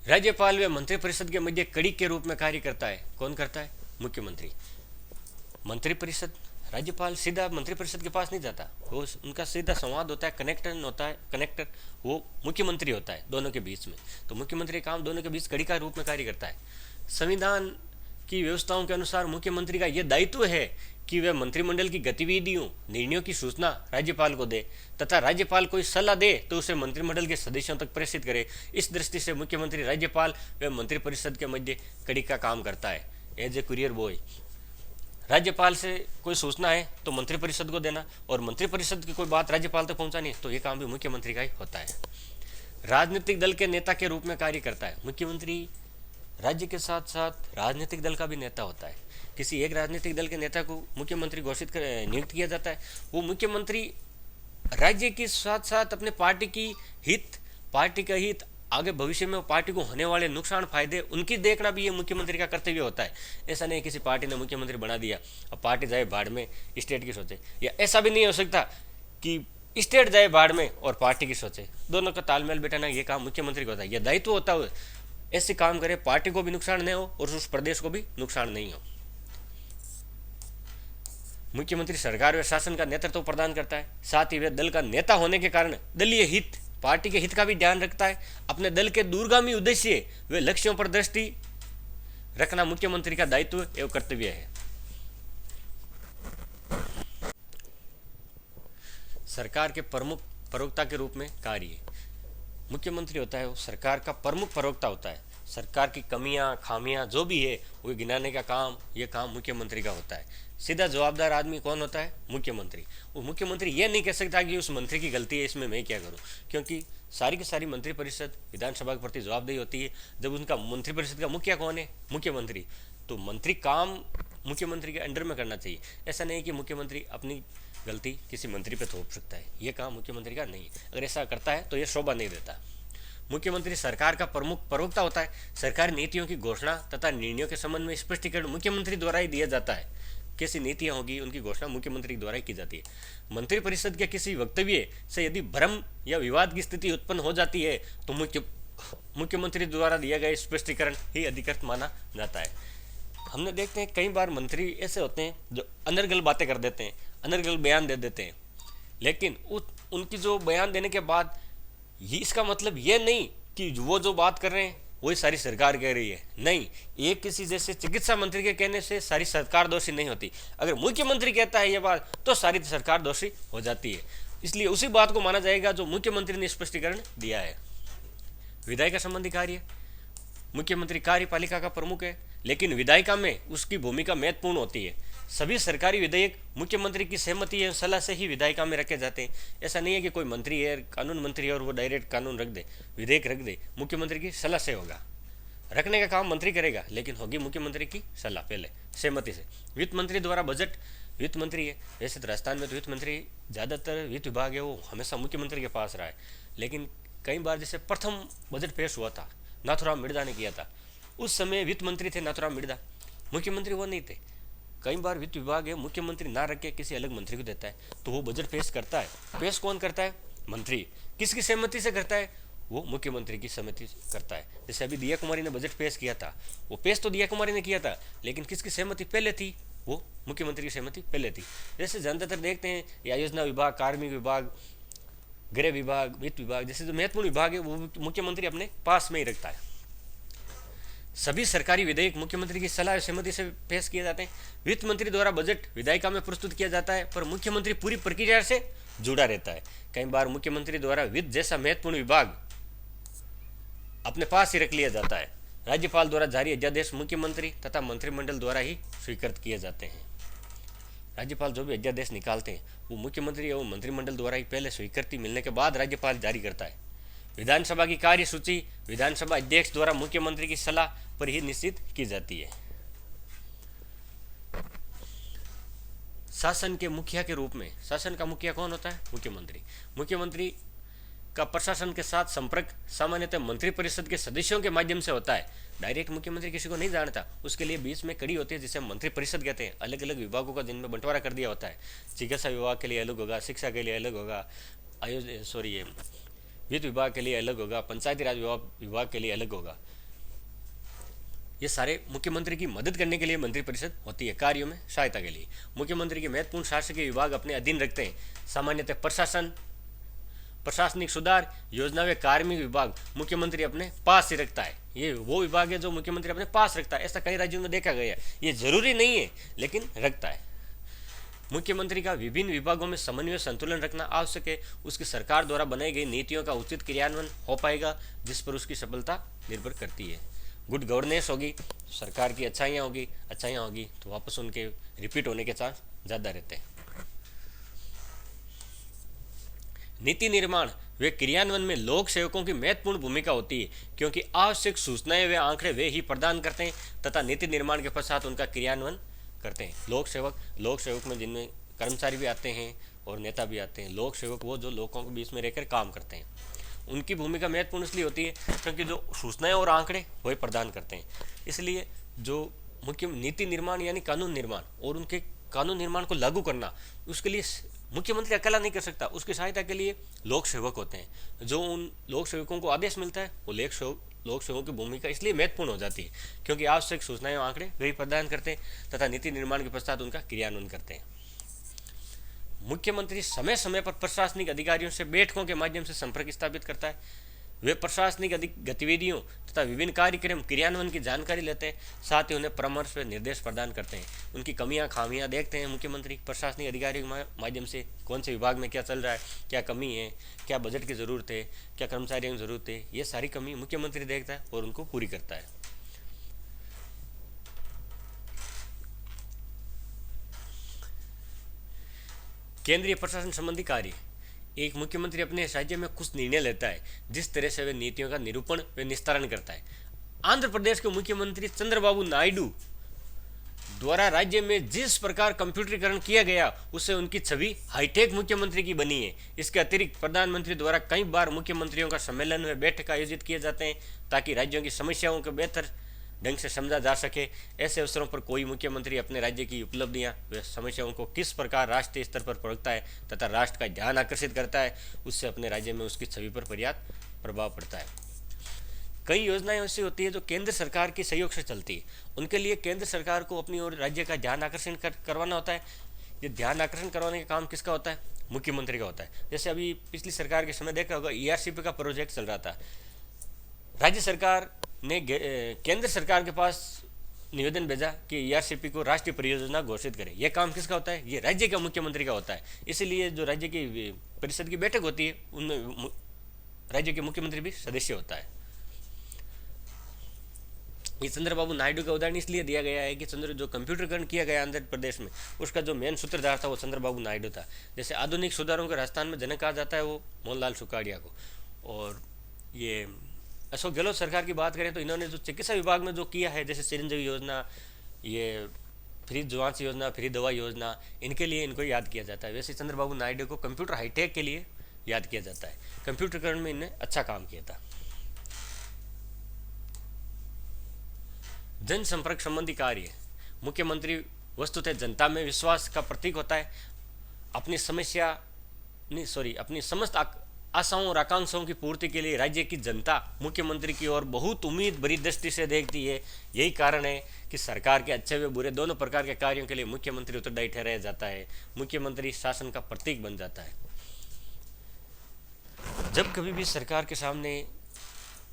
राज्यपाल व मंत्रिपरिषद के मध्य कड़ी के रूप में कार्य करता है। कौन करता है? मुख्यमंत्री। मंत्रिपरिषद, राज्यपाल सीधा मंत्रिपरिषद के पास नहीं जाता, वो उनका सीधा संवाद होता है, कनेक्टर वो मुख्यमंत्री होता है दोनों के बीच में। तो मुख्यमंत्री काम दोनों के बीच कड़ी का रूप में कार्य करता है। संविधान की व्यवस्थाओं के अनुसार मुख्यमंत्री का यह दायित्व है कि वह मंत्रिमंडल की गतिविधियों, निर्णयों की सूचना राज्यपाल को दे तथा राज्यपाल कोई सलाह दे तो उसे मंत्रिमंडल के सदस्यों तक प्रेषित करे। इस दृष्टि से मुख्यमंत्री राज्यपाल व मंत्रिपरिषद के मध्य कड़ी का काम करता है, एज ए कुरियर बॉय। राज्यपाल से कोई सूचना है तो मंत्रिपरिषद को देना, और मंत्रिपरिषद की कोई बात राज्यपाल तक पहुंचानी, तो ये काम भी मुख्यमंत्री का ही होता है। राजनीतिक दल के नेता के रूप में कार्य करता है। मुख्यमंत्री राज्य के साथ साथ राजनीतिक दल का भी नेता होता है। किसी एक राजनीतिक दल के नेता को मुख्यमंत्री घोषित कर नियुक्त किया जाता है। वो मुख्यमंत्री राज्य के साथ साथ अपने पार्टी का हित, आगे भविष्य में पार्टी को होने वाले नुकसान फायदे उनकी देखना भी ये मुख्यमंत्री का कर्तव्य होता है। ऐसा नहीं किसी पार्टी ने मुख्यमंत्री बना दिया, अब पार्टी जाए भाड़ में, स्टेट की सोचे, या ऐसा भी नहीं हो सकता कि स्टेट जाए भाड़ में और पार्टी की सोचे। दोनों का तालमेल बैठाना ये काम मुख्यमंत्री का होता है। यह दायित्व होता है ऐसे काम करे पार्टी को भी नुकसान नहीं हो और उस प्रदेश को भी नुकसान नहीं हो। मुख्यमंत्री सरकार व शासन का नेतृत्व प्रदान करता है, साथ ही वह दल का नेता होने के कारण दलीय हित, पार्टी के हित का भी ध्यान रखता है। अपने दल के दूरगामी उद्देश्य व लक्ष्यों पर दृष्टि रखना मुख्यमंत्री का दायित्व एवं कर्तव्य है। सरकार के प्रमुख प्रवक्ता के रूप में कार्य। मुख्यमंत्री होता है वो सरकार का प्रमुख प्रवक्ता होता है। सरकार की कमियां खामियां जो भी है वो गिनाने का काम, ये काम मुख्यमंत्री का होता है। सीधा जवाबदार आदमी कौन होता है? मुख्यमंत्री। वो मुख्यमंत्री ये नहीं कह सकता कि उस मंत्री की गलती है, इसमें मैं क्या करूं, क्योंकि सारी की सारी मंत्रिपरिषद विधानसभा के प्रति जवाबदेही होती है। जब उनका मंत्रिपरिषद का मुखिया कौन है? मुख्यमंत्री। तो मंत्री काम मुख्यमंत्री के अंडर में करना चाहिए। ऐसा नहीं कि मुख्यमंत्री अपनी गलती किसी मंत्री पे थोप सकता है, ये काम मुख्यमंत्री का नहीं है। अगर ऐसा करता है तो ये शोभा नहीं देता। मुख्यमंत्री सरकार का प्रमुख प्रवक्ता होता है। सरकारी नीतियों की घोषणा तथा निर्णयों के संबंध में स्पष्टीकरण मुख्यमंत्री द्वारा ही दिया जाता है। कैसी नीतियां होगी उनकी घोषणा मुख्यमंत्री द्वारा ही की जाती है। मंत्रिपरिषद के किसी वक्तव्य से यदि भ्रम या विवाद की स्थिति उत्पन्न हो जाती है तो मुख्यमंत्री द्वारा दिया गया स्पष्टीकरण ही अधिकृत माना जाता है। हमने देखते हैं कई बार मंत्री ऐसे होते हैं जो अनर्गल बातें कर देते हैं, अनर्गल बयान दे देते हैं, लेकिन उनकी जो बयान देने के बाद ये इसका मतलब ये नहीं कि वो जो बात कर रहे हैं वही सारी सरकार कह रही है। नहीं, एक किसी जैसे चिकित्सा मंत्री के कहने से सारी सरकार दोषी नहीं होती। अगर मुख्यमंत्री कहता है ये बात तो सारी सरकार दोषी हो जाती है। इसलिए उसी बात को माना जाएगा जो मुख्यमंत्री ने स्पष्टीकरण दिया है। विधायिका संबंधी कार्य, मुख्यमंत्री कार्यपालिका का प्रमुख है, लेकिन विधायिका में उसकी भूमिका महत्वपूर्ण होती है। सभी सरकारी विधेयक मुख्यमंत्री की सहमति या सलाह से ही विधायिका में रखे जाते हैं। ऐसा नहीं है कि कोई मंत्री है, कानून मंत्री है और वो डायरेक्ट कानून रख दे, विधेयक रख दे, मुख्यमंत्री की सलाह से होगा। रखने का काम मंत्री करेगा, लेकिन होगी मुख्यमंत्री की सलाह, पहले सहमति से। वित्त मंत्री द्वारा बजट, वित्त मंत्री है, वैसे तो राजस्थान में तो वित्त मंत्री ज़्यादातर वित्त विभाग है वो हमेशा मुख्यमंत्री के पास रहा है, लेकिन कई बार जैसे प्रथम बजट पेश हुआ था, नाथुराम मिर्जा ने किया था, उस समय वित्त मंत्री थे नाथुराम मिर्जा, मुख्यमंत्री वो नहीं थे। कई बार वित्त विभाग है मुख्यमंत्री ना रख के किसी अलग मंत्री को देता है, तो वो बजट पेश करता है। पेश कौन करता है? मंत्री। किसकी सहमति से करता है? वो मुख्यमंत्री की सहमति करता है। जैसे अभी दिया कुमारी ने बजट पेश किया था, वो पेश तो दिया कुमारी ने किया था, लेकिन किसकी सहमति पहले थी? वो मुख्यमंत्री की सहमति पहले थी। जैसे ज्यादातर देखते हैं या योजना विभाग, कार्मिक विभाग, गृह विभाग, वित्त विभाग जैसे जो महत्वपूर्ण विभाग है वो मुख्यमंत्री अपने पास में ही रखता है। सभी सरकारी विधेयक मुख्यमंत्री की सलाह और सहमति से पेश किए जाते हैं। वित्त मंत्री द्वारा बजट विधायिका में प्रस्तुत किया जाता है, पर मुख्यमंत्री पूरी प्रक्रिया से जुड़ा रहता है। कई बार मुख्यमंत्री द्वारा वित्त जैसा महत्वपूर्ण विभाग अपने पास ही रख लिया जाता है। राज्यपाल द्वारा जारी अध्यादेश मुख्यमंत्री तथा मंत्रिमंडल द्वारा ही स्वीकृत किए जाते हैं। राज्यपाल जो भी अध्यादेश निकालते हैं वो मुख्यमंत्री एवं मंत्रिमंडल द्वारा ही पहले स्वीकृति मिलने के बाद राज्यपाल जारी करता है। विधानसभा की कार्यसूची विधानसभा अध्यक्ष द्वारा मुख्यमंत्री की सलाह पर ही निश्चित की जाती है। शासन के मुखिया के रूप में, शासन का मुखिया कौन होता है? मुख्यमंत्री। मुख्यमंत्री का प्रशासन के साथ संपर्क सामान्यतः मंत्रिपरिषद के सदस्यों के माध्यम से होता है। डायरेक्ट मुख्यमंत्री किसी को नहीं जानता, उसके लिए बीच में कड़ी होती है जिसे मंत्रिपरिषद कहते हैं। अलग अलग विभागों का जिनमें बंटवारा कर दिया होता है। चिकित्सा विभाग के लिए अलग होगा, शिक्षा के लिए अलग होगा, वित्त विभाग के लिए अलग होगा, पंचायती राज विभाग के लिए अलग होगा। ये सारे मुख्यमंत्री की मदद करने के लिए मंत्रिपरिषद होती है, कार्यों में सहायता के लिए। मुख्यमंत्री के महत्वपूर्ण शासकीय विभाग अपने अधीन रखते हैं। सामान्यतः प्रशासन, प्रशासनिक सुधार, योजना व कार्मिक विभाग मुख्यमंत्री अपने पास ही रखता है। ये वो विभाग है जो मुख्यमंत्री अपने पास रखता है। ऐसा कई राज्यों में देखा गया है, ये जरूरी नहीं है लेकिन रखता है। मुख्यमंत्री का विभिन्न विभागों में समन्वय संतुलन रखना आवश्यक है। उसकी सरकार द्वारा बनाई गई नीतियों का उचित क्रियान्वयन हो पाएगा, जिस पर उसकी सफलता निर्भर करती है। गुड गवर्नेंस होगी, सरकार की अच्छाइयाँ होगी तो वापस उनके रिपीट होने के चांस ज़्यादा रहते हैं। नीति निर्माण व क्रियान्वयन में लोक सेवकों की महत्वपूर्ण भूमिका होती है, क्योंकि आवश्यक सूचनाएं व आंकड़े वे ही प्रदान करते हैं तथा नीति निर्माण के पश्चात उनका क्रियान्वयन करते हैं। लोक सेवक में जिनमें कर्मचारी भी आते हैं और नेता भी आते हैं। लोक सेवक वो जो लोगों के बीच में रहकर काम करते हैं, उनकी भूमिका महत्वपूर्ण इसलिए होती है क्योंकि जो सूचनाएं और आंकड़े वही प्रदान करते हैं। इसलिए जो मुख्य नीति निर्माण यानी कानून निर्माण और उनके कानून निर्माण को लागू करना, उसके लिए मुख्यमंत्री अकेला नहीं कर सकता। उसकी सहायता के लिए लोक सेवक होते हैं। जो उन लोक सेवकों को आदेश मिलता है वो लोक सेवकों की भूमिका इसलिए महत्वपूर्ण हो जाती है क्योंकि आवश्यक सूचनाएं और आंकड़े वही प्रदान करते हैं तथा नीति निर्माण के पश्चात उनका क्रियान्वयन करते हैं। मुख्यमंत्री समय समय पर प्रशासनिक अधिकारियों से बैठकों के माध्यम से संपर्क स्थापित करता है। वे प्रशासनिक गतिविधियों तथा विभिन्न कार्यक्रम क्रियान्वयन की जानकारी लेते हैं, साथ ही उन्हें परामर्श व निर्देश प्रदान करते हैं। उनकी कमियां खामियां देखते हैं मुख्यमंत्री प्रशासनिक अधिकारियों के माध्यम से, कौन से विभाग में क्या चल रहा है, क्या कमी है, क्या बजट की ज़रूरत है, क्या कर्मचारियों की ज़रूरत है, ये सारी कमी मुख्यमंत्री देखता है और उनको पूरी करता है। केंद्रीय प्रशासन संबंधी कार्य। एक मुख्यमंत्री अपने राज्य में कुछ निर्णय लेता है, जिस तरह से वे नीतियों का निरूपण व निस्तारण करता है। आंध्र प्रदेश के मुख्यमंत्री चंद्रबाबू नायडू द्वारा राज्य में जिस प्रकार कंप्यूटरीकरण किया गया, उससे उनकी छवि हाईटेक मुख्यमंत्री की बनी है। इसके अतिरिक्त प्रधानमंत्री द्वारा कई बार मुख्यमंत्रियों का सम्मेलन व बैठक आयोजित किए जाते हैं, ताकि राज्यों की समस्याओं को बेहतर ढंग से समझा जा सके। ऐसे अवसरों पर कोई मुख्यमंत्री अपने राज्य की उपलब्धियां व समस्याओं को किस प्रकार राष्ट्रीय स्तर पर पढ़ता है तथा राष्ट्र का ध्यान आकर्षित करता है, उससे अपने राज्य में उसकी छवि पर पर्याप्त प्रभाव पड़ता है। कई योजनाएं ऐसी होती है जो केंद्र सरकार के सहयोग से चलती है। उनके लिए केंद्र सरकार को अपनी ओर राज्य का ध्यान आकर्षण करवाना होता है। ये ध्यान आकर्षण करवाने का काम किसका होता है? मुख्यमंत्री का होता है। जैसे अभी पिछली सरकार के समय देखा होगा, ERCP का प्रोजेक्ट चल रहा था। राज्य सरकार ने केंद्र सरकार के पास निवेदन भेजा कि ERCP को राष्ट्रीय परियोजना घोषित करे। यह काम किसका होता है? ये राज्य का मुख्यमंत्री का होता है। इसीलिए जो राज्य की परिषद की बैठक होती है, उनमें राज्य के मुख्यमंत्री भी सदस्य होता है। ये चंद्रबाबू नायडू का उदाहरण इसलिए दिया गया है कि जो कंप्यूटरीकरण किया गया आंध्र प्रदेश में, उसका जो मेन सूत्रधार था वो चंद्रबाबू नायडू था। जैसे आधुनिक सुधारों के राजस्थान में जनक कहा जाता है वो मोहनलाल सुखाड़िया को। और ये अशोक गहलोत सरकार की बात करें तो इन्होंने जो चिकित्सा विभाग में जो किया है, जैसे चिरंजीवी योजना, ये फ्री जांच योजना, फ्री दवा योजना, इनके लिए इनको याद किया जाता है। वैसे चंद्रबाबू नायडू को कंप्यूटर हाईटेक के लिए याद किया जाता है। कंप्यूटरीकरण में इन्हें अच्छा काम किया था। जनसंपर्क संबंधी कार्य। मुख्यमंत्री वस्तुतः जनता में विश्वास का प्रतीक होता है। अपनी समस्त आशाओं और आकांक्षाओं की पूर्ति के लिए राज्य की जनता मुख्यमंत्री की ओर बहुत उम्मीद भरी दृष्टि से देखती है। यही कारण है कि सरकार के अच्छे व बुरे दोनों प्रकार के कार्यों के लिए मुख्यमंत्री उत्तरदायी ठहराया जाता है। मुख्यमंत्री शासन का प्रतीक बन जाता है। जब कभी भी सरकार के सामने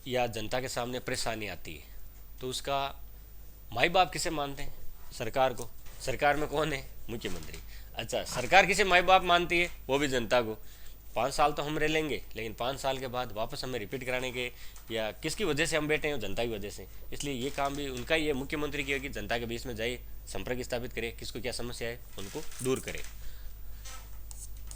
या जनता के सामने परेशानी आती है, तो उसका माई बाप किसे मानते हैं? सरकार को। सरकार में कौन है? मुख्यमंत्री। अच्छा, सरकार किसे माई बाप मानती है? वो भी जनता को। 5 साल तो हम रह लेंगे, लेकिन 5 साल के बाद वापस हमें रिपीट कराने के, या किसकी वजह से हम बैठे हैं? जनता की वजह से। इसलिए ये काम भी उनका ही है, मुख्यमंत्री की, कि जनता के बीच में जाए, संपर्क स्थापित करे, किसको क्या समस्या है उनको दूर करे।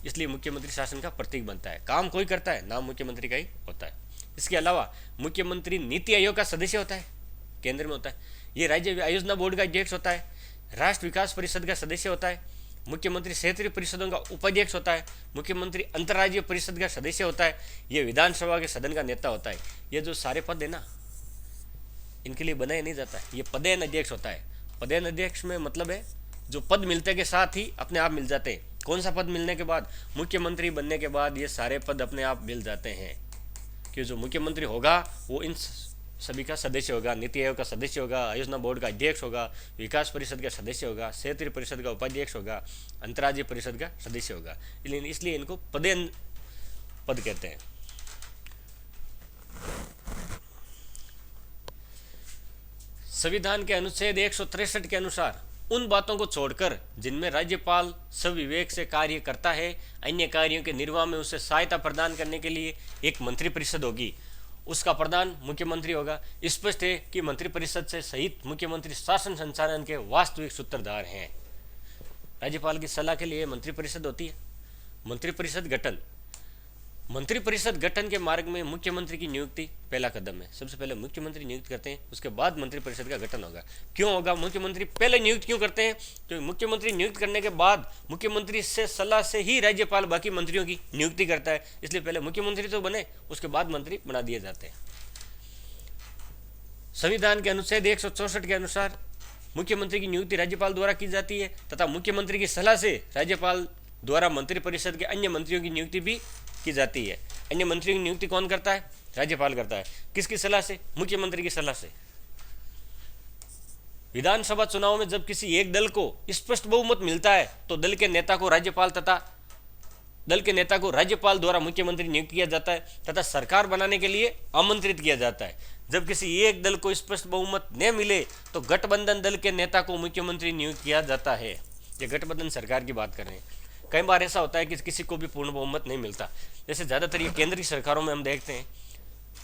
इसलिए मुख्यमंत्री शासन का प्रतीक बनता है। काम कोई करता है, नाम मुख्यमंत्री का ही होता है। इसके अलावा मुख्यमंत्री नीति आयोग का सदस्य होता है, केंद्र में होता है। ये राज्य आयोजना बोर्ड का अध्यक्ष होता है। राष्ट्र विकास परिषद का सदस्य होता है। मुख्यमंत्री क्षेत्रीय परिषदों का उपाध्यक्ष होता है। मुख्यमंत्री अंतर्राज्यीय परिषद का सदस्य होता है। ये विधानसभा के सदन का नेता होता है। ये जो सारे पद है ना, इनके लिए बनाया नहीं जाता है, ये पदेन अध्यक्ष होता है। पदेन अध्यक्ष में मतलब है जो पद मिलते के साथ ही अपने आप मिल जाते हैं। कौन सा पद मिलने के बाद? मुख्यमंत्री बनने के बाद ये सारे पद अपने आप मिल जाते हैं, कि जो मुख्यमंत्री होगा वो इन सभी का सदस्य होगा। नीति आयोग का सदस्य होगा, आयोजना बोर्ड का अध्यक्ष होगा, विकास परिषद का सदस्य होगा, क्षेत्रीय परिषद का उपाध्यक्ष होगा, अंतर्राज्यीय परिषद का सदस्य होगा। इसलिए इनको पदेन पद कहते हैं। संविधान के अनुच्छेद 163 के अनुसार उन बातों को छोड़कर जिनमें राज्यपाल सविवेक से कार्य करता है, अन्य कार्यों के निर्वाह में उसे सहायता प्रदान करने के लिए एक मंत्रिपरिषद होगी। उसका प्रधान मुख्यमंत्री होगा। स्पष्ट है कि मंत्रिपरिषद से सहित मुख्यमंत्री शासन संचालन के वास्तविक सूत्रधार हैं। राज्यपाल की सलाह के लिए मंत्रिपरिषद होती है। मंत्रिपरिषद गठन के मार्ग में मुख्यमंत्री की नियुक्ति पहला कदम है। सबसे पहले मुख्यमंत्री नियुक्त करते हैं, उसके बाद मंत्रिपरिषद का गठन होगा। क्यों होगा? मुख्यमंत्री पहले नियुक्त क्यों करते हैं? तो मुख्यमंत्री नियुक्त करने के बाद मुख्यमंत्री से सलाह से ही राज्यपाल बाकी मंत्रियों की नियुक्ति करता है। इसलिए पहले मुख्यमंत्री तो बने, उसके बाद मंत्री बना दिए जाते हैं। संविधान के अनुच्छेद 164 के अनुसार मुख्यमंत्री की नियुक्ति राज्यपाल द्वारा की जाती है, तथा मुख्यमंत्री की सलाह से राज्यपाल द्वारा मंत्रिपरिषद के अन्य मंत्रियों की नियुक्ति भी की जाती है। अन्य मंत्रियों की नियुक्ति कौन करता है? राज्यपाल करता है। किसकी सलाह से? मुख्यमंत्री की सलाह से। विधानसभा चुनाव में जब किसी एक दल को स्पष्ट बहुमत मिलता है, तो दल के नेता को राज्यपाल तथा दल के नेता को राज्यपाल द्वारा मुख्यमंत्री नियुक्त किया जाता है तथा सरकार बनाने के लिए आमंत्रित किया जाता है। जब किसी एक दल को स्पष्ट बहुमत न मिले तो गठबंधन दल के नेता को मुख्यमंत्री नियुक्त किया जाता है। ये गठबंधन सरकार की बात कर रहे हैं। कई बार ऐसा होता है कि किसी को भी पूर्ण बहुमत नहीं मिलता, जैसे ज़्यादातर ये केंद्रीय सरकारों में हम देखते हैं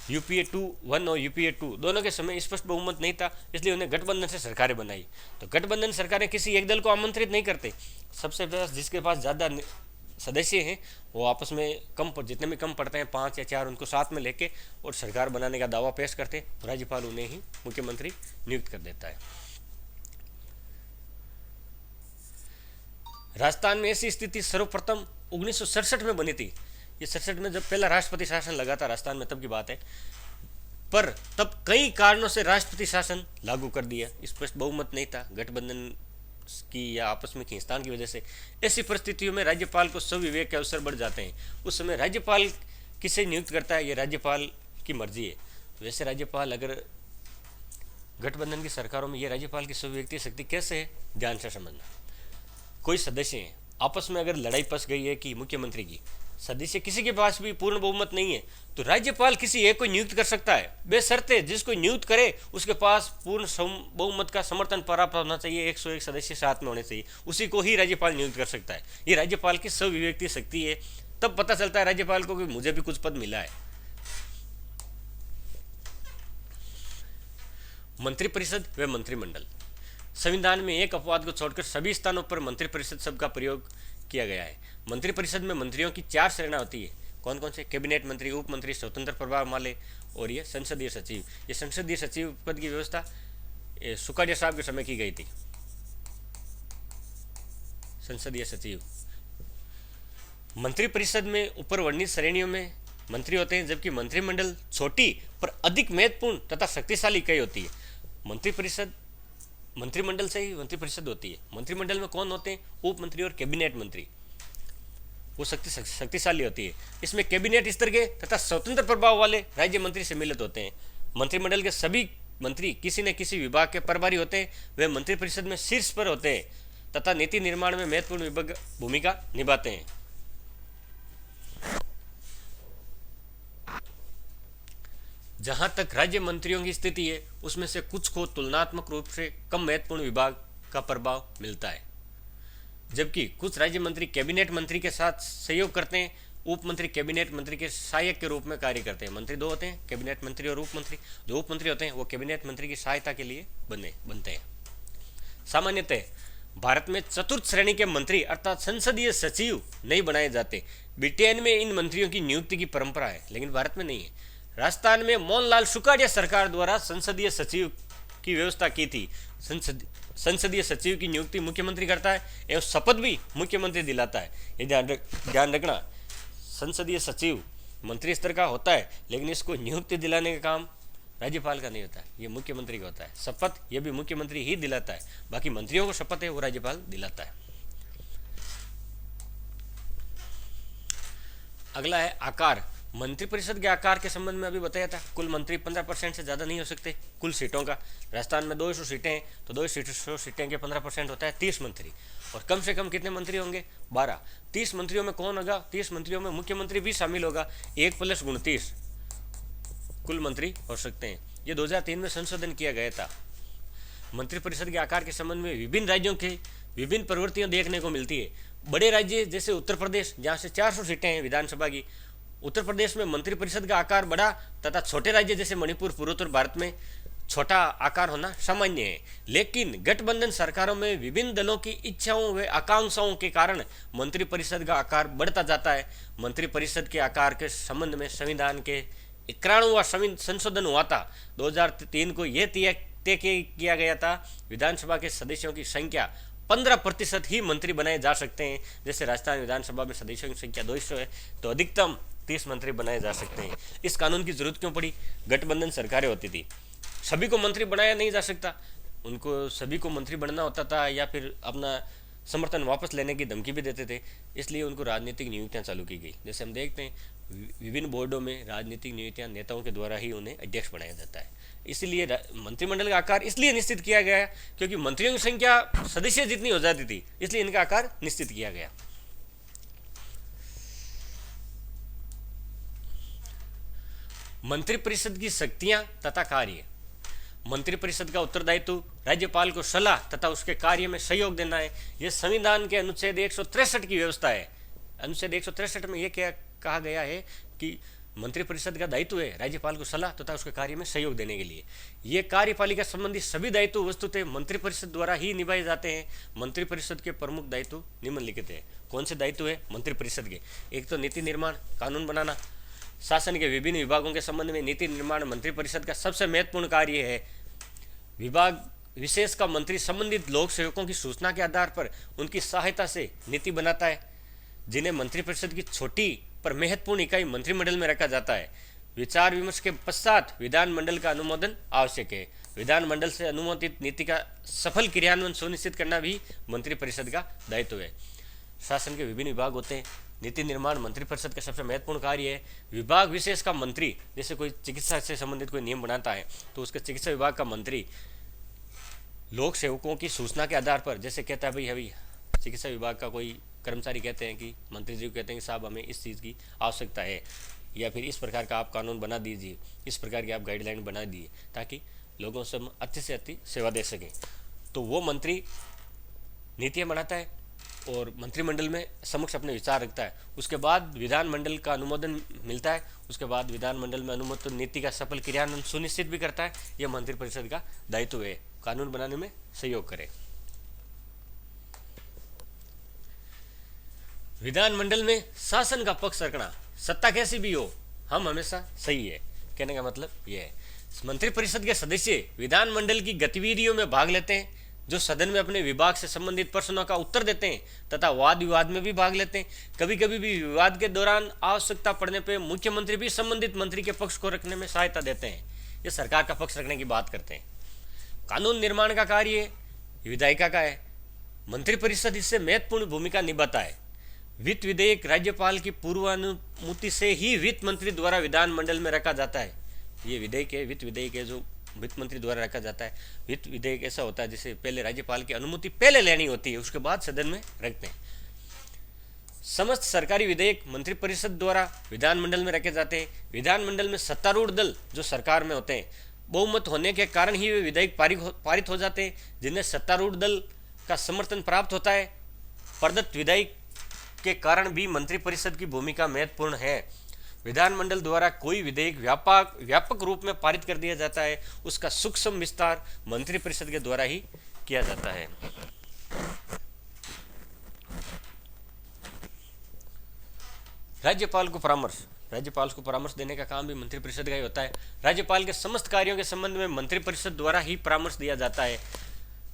यूपीए 1 और यूपीए 2 दोनों के समय स्पष्ट बहुमत नहीं था, इसलिए उन्हें गठबंधन से सरकारें बनाई। तो गठबंधन सरकारें किसी एक दल को आमंत्रित नहीं करते, सबसे पास जिसके पास ज़्यादा सदस्य हैं वो आपस में जितने भी कम पड़ते हैं 5 या 4 उनको साथ में लेके और सरकार बनाने का दावा पेश करते, राज्यपाल उन्हें ही मुख्यमंत्री नियुक्त कर देता है। राजस्थान में ऐसी स्थिति सर्वप्रथम 1967 में बनी थी। ये 67 में जब पहला राष्ट्रपति शासन लगा था राजस्थान में, तब की बात है। पर तब कई कारणों से राष्ट्रपति शासन लागू कर दिया। स्पष्ट बहुमत नहीं था, गठबंधन की या आपस में खींचतान की वजह से। ऐसी परिस्थितियों में राज्यपाल को स्वविवेक के अवसर बढ़ जाते हैं। उस समय राज्यपाल किसे नियुक्त करता है, ये राज्यपाल की मर्जी है। वैसे राज्यपाल अगर गठबंधन की सरकारों में ये राज्यपाल की स्वविवेक शक्ति कैसे है, ध्यान से समझना। कोई सदस्य हैं, आपस में अगर लड़ाई पस गई है कि मुख्यमंत्री की, सदस्य किसी के पास भी पूर्ण बहुमत नहीं है, तो राज्यपाल किसी एक को नियुक्त कर सकता है, बेशर्ते जिसको नियुक्त करे उसके पास पूर्ण बहुमत का समर्थन प्राप्त होना चाहिए, 101 सदस्य साथ में होने चाहिए, उसी को ही राज्यपाल नियुक्त कर सकता है। ये राज्यपाल की स्वविवेक शक्ति है। तब पता चलता है राज्यपाल को कि मुझे भी कुछ पद मिला है। मंत्रिपरिषद व मंत्रिमंडल। संविधान में एक अपवाद को छोड़कर सभी स्थानों पर मंत्रिपरिषद शब्द का प्रयोग किया गया है। मंत्रिपरिषद में मंत्रियों की 4 श्रेणियां होती है। कौन कौन से? कैबिनेट मंत्री, उप मंत्री, स्वतंत्र प्रभार वाले और ये संसदीय सचिव। ये संसदीय सचिव पद की व्यवस्था सुखाड़िया साहब के समय की गई थी। संसदीय सचिव। मंत्रिपरिषद में ऊपर वर्णित श्रेणियों में मंत्री होते हैं, जबकि मंत्रिमंडल छोटी पर अधिक महत्वपूर्ण तथा शक्तिशाली इकाई होती है। मंत्रिमंडल से ही मंत्रिपरिषद होती है। मंत्रिमंडल में कौन होते हैं? उप मंत्री और कैबिनेट मंत्री। वो शक्तिशाली होती है। इसमें कैबिनेट स्तर के तथा स्वतंत्र प्रभाव वाले राज्य मंत्री सम्मिलित होते हैं। मंत्रिमंडल के सभी मंत्री किसी न किसी विभाग के प्रभारी होते हैं। वे मंत्रिपरिषद में शीर्ष पर होते हैं तथा नीति निर्माण में महत्वपूर्ण भूमिका निभाते हैं। जहां तक राज्य मंत्रियों की स्थिति है, उसमें से कुछ को तुलनात्मक रूप से कम महत्वपूर्ण विभाग का प्रभाव मिलता है, जबकि कुछ राज्य मंत्री कैबिनेट मंत्री के साथ सहयोग करते हैं। उप मंत्री कैबिनेट मंत्री के सहायक के रूप में कार्य करते हैं। मंत्री 2 होते हैं, कैबिनेट मंत्री और उप मंत्री। जो उप मंत्री होते हैं वो कैबिनेट मंत्री की सहायता के लिए बनते हैं। सामान्यतः भारत में चतुर्थ श्रेणी के मंत्री अर्थात संसदीय सचिव नहीं बनाए जाते। ब्रिटेन में इन मंत्रियों की नियुक्ति की परंपरा है, लेकिन भारत में नहीं है। राजस्थान में मोहनलाल सुखाड़िया सरकार द्वारा संसदीय सचिव की व्यवस्था की थी। संसदीय सचिव की नियुक्ति मुख्यमंत्री करता है एवं शपथ भी मुख्यमंत्री दिलाता है। ये ध्यान रखना, संसदीय सचिव मंत्री स्तर का होता है, लेकिन इसको नियुक्ति दिलाने का काम राज्यपाल का नहीं होता है, ये मुख्यमंत्री का होता है। शपथ ये भी मुख्यमंत्री ही दिलाता है, बाकी मंत्रियों को शपथ है वो राज्यपाल दिलाता है। अगला है आकार। मंत्रिपरिषद के आकार के संबंध में अभी बताया था, कुल मंत्री 15% से ज़्यादा नहीं हो सकते कुल सीटों का। राजस्थान में 200 सीटें हैं, तो 200 सीटें के 15% होता है 30 मंत्री। और कम से कम कितने मंत्री होंगे? 12। 30 मंत्रियों में कौन होगा? 30 मंत्रियों में मुख्यमंत्री भी शामिल होगा। 1 + 29 कुल मंत्री हो सकते हैं। ये 2003 में संशोधन किया गया था। मंत्रिपरिषद के आकार के संबंध में विभिन्न राज्यों के विभिन्न प्रवृत्तियां देखने को मिलती है। बड़े राज्य जैसे उत्तर प्रदेश, जहाँ से 400 सीटें हैं विधानसभा की, उत्तर प्रदेश में मंत्रिपरिषद का आकार बड़ा तथा छोटे राज्य जैसे मणिपुर, पूर्वोत्तर भारत में छोटा आकार होना सामान्य है। लेकिन गठबंधन सरकारों में विभिन्न दलों की इच्छाओं व आकांक्षाओं के कारण मंत्रिपरिषद का आकार बढ़ता जाता है। मंत्रिपरिषद के आकार के संबंध में संविधान के 91वां संशोधन हुआ था। 2003 को यह तय किया गया था विधानसभा के सदस्यों की संख्या 15% ही मंत्री बनाए जा सकते हैं। जैसे राजस्थान विधानसभा में सदस्यों की संख्या 200 है, तो अधिकतम 30 मंत्री बनाए जा सकते हैं। इस कानून की जरूरत क्यों पड़ी? गठबंधन सरकारें होती थी, सभी को मंत्री बनाया नहीं जा सकता, उनको सभी को मंत्री बनना होता था या फिर अपना समर्थन वापस लेने की धमकी भी देते थे, इसलिए उनको राजनीतिक नियुक्तियां चालू की गई। जैसे हम देखते हैं विभिन्न बोर्डों में राजनीतिक नियुक्तियां नेताओं के द्वारा ही उन्हें अध्यक्ष बनाया जाता है। इसलिए मंत्रिमंडल का आकार इसलिए निश्चित किया गया क्योंकि मंत्रियों की संख्या सदस्य जितनी हो जाती थी, इसलिए इनका आकार निश्चित किया गया। मंत्रिपरिषद की शक्तियां तथा कार्य। मंत्रिपरिषद का उत्तरदायित्व राज्यपाल को सलाह तथा उसके कार्य में सहयोग देना है। यह संविधान के अनुच्छेद 163 की व्यवस्था है। अनुच्छेद 163 में यह क्या कहा गया है कि मंत्रिपरिषद का दायित्व है राज्यपाल को सलाह तथा उसके कार्य में सहयोग देने के लिए। ये कार्यपालिका संबंधी सभी दायित्व वस्तुतः मंत्रिपरिषद द्वारा ही निभाए जाते हैं। मंत्रिपरिषद के प्रमुख दायित्व निम्नलिखित है। कौन से दायित्व है मंत्रिपरिषद के? एक तो नीति निर्माण, कानून बनाना। शासन के विभिन्न विभागों के संबंध में नीति निर्माण मंत्रिपरिषद का सबसे महत्वपूर्ण कार्य है। विभाग विशेष का मंत्री संबंधित लोक सेवकों की सूचना के आधार पर उनकी सहायता से नीति बनाता है, जिन्हें मंत्रिपरिषद की छोटी पर महत्वपूर्ण इकाई मंत्रिमंडल में रखा जाता है। विचार विमर्श के पश्चात विधानमंडल का अनुमोदन आवश्यक है। विधानमंडल से अनुमोदित नीति का सफल क्रियान्वयन सुनिश्चित करना भी मंत्रिपरिषद का दायित्व है। शासन के विभिन्न विभाग होते हैं। नीति निर्माण मंत्रिपरिषद का सबसे महत्वपूर्ण कार्य है। विभाग विशेष का मंत्री, जैसे कोई चिकित्सा से संबंधित कोई नियम बनाता है तो उसके चिकित्सा विभाग का मंत्री लोक सेवकों की सूचना के आधार पर, जैसे कहता है भाई अभी चिकित्सा विभाग का कोई कर्मचारी कहते हैं कि मंत्री जी को कहते हैं कि साहब हमें इस चीज़ की आवश्यकता है, या फिर इस प्रकार का आप कानून बना दीजिए, इस प्रकार की आप गाइडलाइन बना दीजिए ताकि लोगों से हम अच्छी से अच्छी सेवा दे सकें। तो वो मंत्री नीतियाँ बनाता है और मंत्रिमंडल में समक्ष अपने विचार रखता है। उसके बाद विधानमंडल का अनुमोदन मिलता है। उसके बाद विधानमंडल में अनुमोदित नीति का सफल क्रियान्वयन सुनिश्चित भी करता है। यह मंत्रिपरिषद का दायित्व है, कानून बनाने में सहयोग करे। विधानमंडल में शासन का पक्ष रखना, सत्ता कैसी भी हो हम हमेशा सही है, कहने का मतलब यह है। मंत्रिपरिषद के सदस्य विधानमंडल की गतिविधियों में भाग लेते हैं, जो सदन में अपने विभाग से संबंधित प्रश्नों का उत्तर देते हैं तथा वाद विवाद में भी भाग लेते हैं। कभी कभी भी विवाद के दौरान आवश्यकता पड़ने पर मुख्यमंत्री भी संबंधित मंत्री के पक्ष को रखने में सहायता देते हैं। ये सरकार का पक्ष रखने की बात करते हैं। कानून निर्माण का कार्य विधायिका का है। मंत्रिपरिषद इससे महत्वपूर्ण भूमिका निभाता है। वित्त विधेयक राज्यपाल की पूर्वानुमति से ही वित्त मंत्री द्वारा विधानमंडल में रखा जाता है। ये विधेयक है, वित्त विधेयक है जो वित्त मंत्री द्वारा रखा जाता है। वित्त विधेयक ऐसा होता है जिसे पहले राज्यपाल की अनुमति पहले लेनी होती है, उसके बाद सदन में रखते हैं। समस्त सरकारी विधेयक मंत्रिपरिषद द्वारा विधानमंडल में रखे जाते हैं। विधानमंडल में सत्तारूढ़ दल जो सरकार में होते हैं, बहुमत होने के कारण ही वे विधेयक पारित हो जाते हैं, जिन्हें सत्तारूढ़ दल का समर्थन प्राप्त होता है। प्रदत्त विधेयक के कारण भी मंत्रिपरिषद की भूमिका महत्वपूर्ण है। विधानमंडल द्वारा कोई विधेयक व्यापक रूप में पारित कर दिया जाता है, उसका सूक्ष्म विस्तार मंत्रिपरिषद के द्वारा ही किया जाता है। राज्यपाल को परामर्श देने का काम भी मंत्रिपरिषद का ही होता है। राज्यपाल के समस्त कार्यों के संबंध में मंत्रिपरिषद द्वारा ही परामर्श दिया जाता है।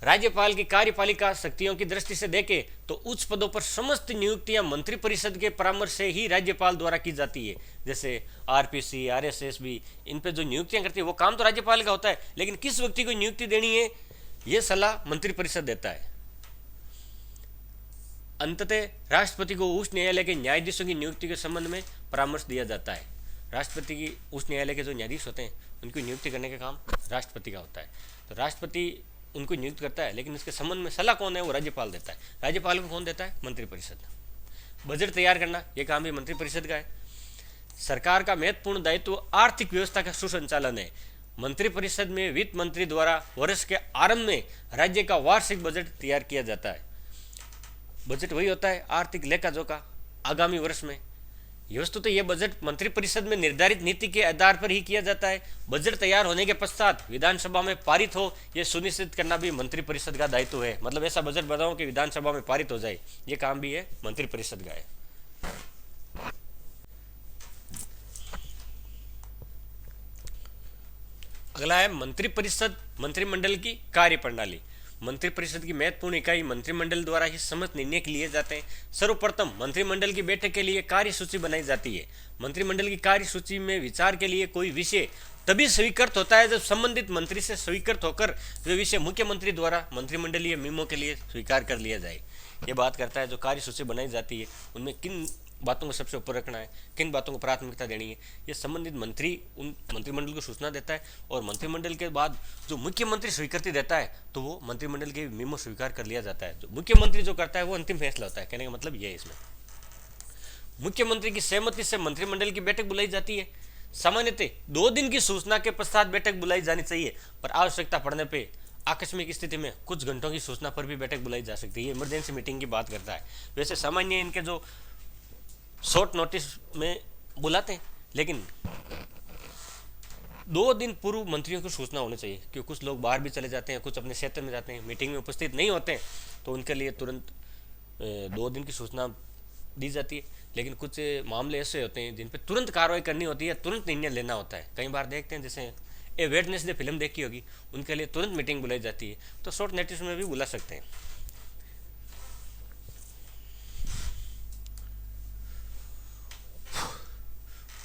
राज्यपाल की कार्यपालिका शक्तियों की दृष्टि से देखें तो उच्च पदों पर समस्त नियुक्तियां मंत्रिपरिषद के परामर्श से ही राज्यपाल द्वारा की जाती है। जैसे आरपीसी, आरएसएस भी, इन पे जो नियुक्तियां करती है वो काम तो राज्यपाल का होता है, लेकिन किस व्यक्ति को नियुक्ति देनी है ये सलाह मंत्रिपरिषद देता है। अंततः राष्ट्रपति को उच्च न्यायालय के न्यायाधीशों की नियुक्ति के संबंध में परामर्श दिया जाता है। राष्ट्रपति की उच्च न्यायालय के जो न्यायाधीश होते हैं उनकी नियुक्ति करने का काम राष्ट्रपति का होता है। तो राष्ट्रपति उनको नियुक्त करता है, लेकिन इसके संबंध में सलाह कौन है वो राज्यपाल देता है। राज्यपाल को कौन देता है? मंत्रिपरिषद। बजट तैयार करना ये काम भी मंत्रिपरिषद का है। सरकार का महत्वपूर्ण दायित्व आर्थिक व्यवस्था का सुसंचालन है। मंत्रिपरिषद में वित्त मंत्री द्वारा वर्ष के आरंभ में राज्य का वार्षिक बजट तैयार किया जाता है। बजट वही होता है आर्थिक लेखा जोखा आगामी वर्ष में। वस्तुतः यह बजट मंत्रिपरिषद में निर्धारित नीति के आधार पर ही किया जाता है। बजट तैयार होने के पश्चात विधानसभा में पारित हो यह सुनिश्चित करना भी मंत्रिपरिषद का दायित्व है। मतलब ऐसा बजट बनाओ कि विधानसभा में पारित हो जाए, यह काम भी है मंत्रिपरिषद का है। अगला है मंत्रिपरिषद मंत्रिमंडल की कार्य प्रणाली। मंत्रिपरिषद की महत्वपूर्ण इकाई मंत्रिमंडल द्वारा ही समस्त निर्णय लिए जाते हैं। सर्वप्रथम मंत्रिमंडल की बैठक के लिए कार्य सूची बनाई जाती है। मंत्रिमंडल की कार्य सूची में विचार के लिए कोई विषय तभी स्वीकृत होता है जब संबंधित मंत्री से स्वीकृत होकर वे विषय मुख्यमंत्री द्वारा मंत्रिमंडलीय नियमों के लिए स्वीकार कर लिया जाए। ये बात करता है जो कार्य सूची बनाई जाती है उनमें किन बातों को सबसे ऊपर रखना है, किन बातों को प्राथमिकता देनी है, ये संबंधित मंत्री उन मंत्रिमंडल को सूचना देता है। और मंत्रिमंडल के बाद जो मुख्यमंत्री स्वीकृति देता है तो वो मंत्रिमंडल के मेमो स्वीकार कर लिया जाता है। जो मुख्यमंत्री जो करता है वो अंतिम फैसला होता है। कहने का मतलब ये है इसमें मुख्यमंत्री की सहमति से मंत्रिमंडल की बैठक बुलाई जाती है। सामान्यतः 2 दिन की सूचना के पश्चात बैठक बुलाई जानी चाहिए, पर आवश्यकता पड़ने पे आकस्मिक स्थिति में कुछ घंटों की सूचना पर भी बैठक बुलाई जा सकती है। ये इमरजेंसी मीटिंग की बात करता है। वैसे सामान्य इनके जो शॉर्ट नोटिस में बुलाते हैं, लेकिन 2 दिन पूर्व मंत्रियों को सूचना होनी चाहिए, क्योंकि कुछ लोग बाहर भी चले जाते हैं, कुछ अपने क्षेत्र में जाते हैं, मीटिंग में उपस्थित नहीं होते हैं, तो उनके लिए तुरंत 2 दिन की सूचना दी जाती है। लेकिन कुछ मामले ऐसे होते हैं जिन पर तुरंत कार्रवाई करनी होती है, तुरंत निर्णय लेना होता है। कई बार देखते हैं, जैसे ए वेडनेसडे फिल्म देखी होगी, उनके लिए तुरंत मीटिंग बुलाई जाती है, तो शॉर्ट नोटिस में भी बुला सकते हैं।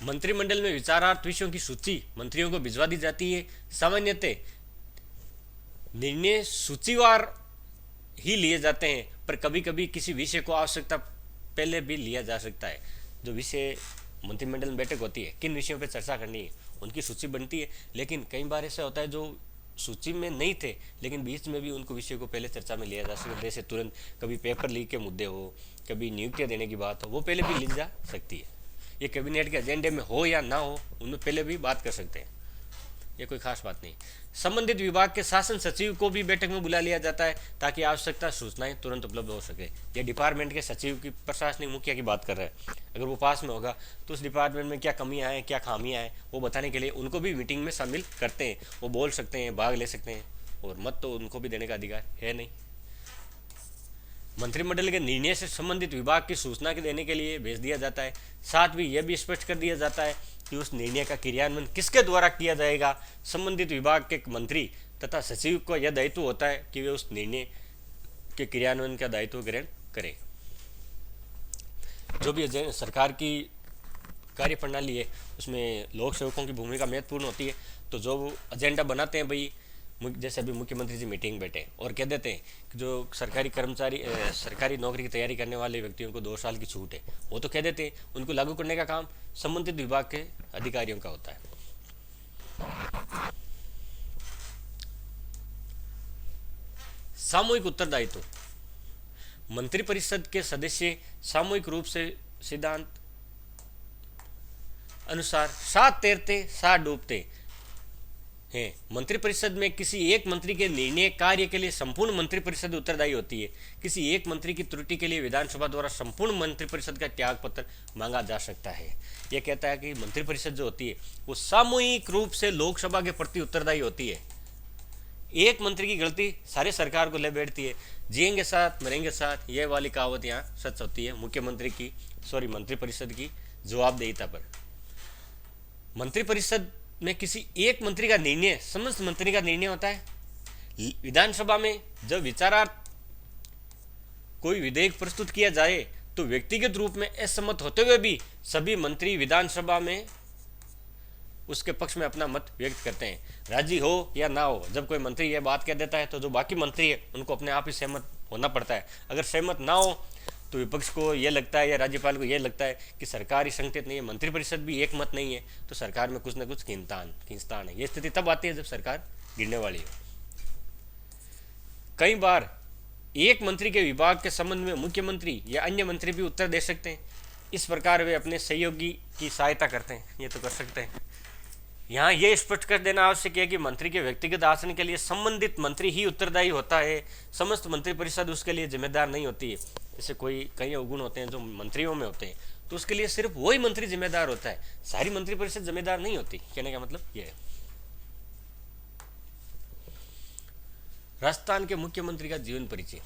मंत्रिमंडल में विचारार्थ विषयों की सूची मंत्रियों को भिजवा दी जाती है। सामान्यतः निर्णय सूचीवार ही लिए जाते हैं, पर कभी कभी किसी विषय को आवश्यकता पहले भी लिया जा सकता है। जो विषय मंत्रिमंडल में बैठक होती है, किन विषयों पर चर्चा करनी है, उनकी सूची बनती है। लेकिन कई बार ऐसा होता है जो सूची में नहीं थे, लेकिन बीच में भी उनको विषय को पहले चर्चा में लिया जा सकता है। जैसे तुरंत कभी पेपर लीक के मुद्दे हो, कभी नियुक्तियां देने की बात हो, वो पहले भी ली जा सकती है। ये कैबिनेट के एजेंडे में हो या ना हो, उनमें पहले भी बात कर सकते हैं, ये कोई खास बात नहीं। संबंधित विभाग के शासन सचिव को भी बैठक में बुला लिया जाता है, ताकि आवश्यकता सूचनाएं तुरंत उपलब्ध हो सके। ये डिपार्टमेंट के सचिव की, प्रशासनिक मुखिया की बात कर रहे हैं। अगर वो पास में होगा तो उस डिपार्टमेंट में क्या कमियां हैं, क्या खामियां हैं, वो बताने के लिए उनको भी मीटिंग में शामिल करते हैं। वो बोल सकते हैं, भाग ले सकते हैं, और मत तो उनको भी देने का अधिकार है नहीं। मंत्रिमंडल के निर्णय से संबंधित विभाग की सूचना के देने के लिए भेज दिया जाता है। साथ ही यह भी स्पष्ट कर दिया जाता है कि उस निर्णय का क्रियान्वयन किसके द्वारा किया जाएगा। संबंधित विभाग के मंत्री तथा सचिव को यह दायित्व होता है कि वे उस निर्णय के क्रियान्वयन का दायित्व ग्रहण करें। जो भी सरकार की कार्य प्रणाली है, उसमें लोक सेवकों की भूमिका महत्वपूर्ण होती है। तो जो एजेंडा बनाते हैं भाई, जैसे अभी मुख्यमंत्री जी मीटिंग बैठे और कह देते हैं कि जो सरकारी कर्मचारी, सरकारी नौकरी की तैयारी करने वाले व्यक्तियों को 2 साल की छूट है, वो तो कह देते हैं, उनको लागू करने का काम संबंधित विभाग के अधिकारियों का होता है। सामूहिक उत्तरदायित्व। मंत्रिपरिषद के सदस्य सामूहिक रूप से सिद्धांत अनुसार साथ तैरते साथ डूबते हैं। मंत्रिपरिषद में किसी एक मंत्री के निर्णय कार्य के लिए संपूर्ण मंत्रिपरिषद उत्तरदायी होती है। किसी एक मंत्री की त्रुटि के लिए विधानसभा द्वारा संपूर्ण मंत्रिपरिषद का त्याग पत्र मांगा जा सकता है। यह कहता है कि मंत्रिपरिषद जो होती है वो सामूहिक रूप से लोकसभा के प्रति उत्तरदायी होती है। एक मंत्री की गलती सारे सरकार को ले बैठती है। जिएंगे साथ मरेंगे साथ, यह वाली कहावत यहाँ सच होती है मंत्रिपरिषद की जवाबदेहिता पर। मंत्रिपरिषद में किसी एक मंत्री का निर्णय समस्त मंत्री का निर्णय होता है। विधानसभा में जब विचारार्थ कोई विधेयक प्रस्तुत किया जाए तो व्यक्तिगत रूप में असहमत होते हुए भी सभी मंत्री विधानसभा में उसके पक्ष में अपना मत व्यक्त करते हैं, राजी हो या ना हो। जब कोई मंत्री यह बात कह देता है तो जो बाकी मंत्री है उनको अपने आप ही सहमत होना पड़ता है। अगर सहमत ना हो तो विपक्ष को यह लगता है या राज्यपाल को यह लगता है कि सरकार ही संगठित नहीं है, मंत्रिपरिषद भी एक मत नहीं है, तो सरकार में कुछ ना कुछ खींचतान है। ये स्थिति तब आती है जब सरकार गिरने वाली हो। कई बार एक मंत्री के विभाग के संबंध में मुख्यमंत्री या अन्य मंत्री भी उत्तर दे सकते हैं। इस प्रकार वे अपने सहयोगी की सहायता करते हैं, ये तो कर सकते हैं। यहाँ यह स्पष्ट कर देना आवश्यक है कि मंत्री के व्यक्तिगत आचरण के लिए संबंधित मंत्री ही उत्तरदायी होता है, समस्त मंत्रिपरिषद उसके लिए जिम्मेदार नहीं होती है। जैसे कई अवगुण होते हैं जो मंत्रियों में होते हैं, तो उसके लिए सिर्फ वही मंत्री जिम्मेदार होता है, सारी मंत्रिपरिषद जिम्मेदार नहीं होती। कहने का मतलब यह है। राजस्थान के मुख्यमंत्री का जीवन परिचय।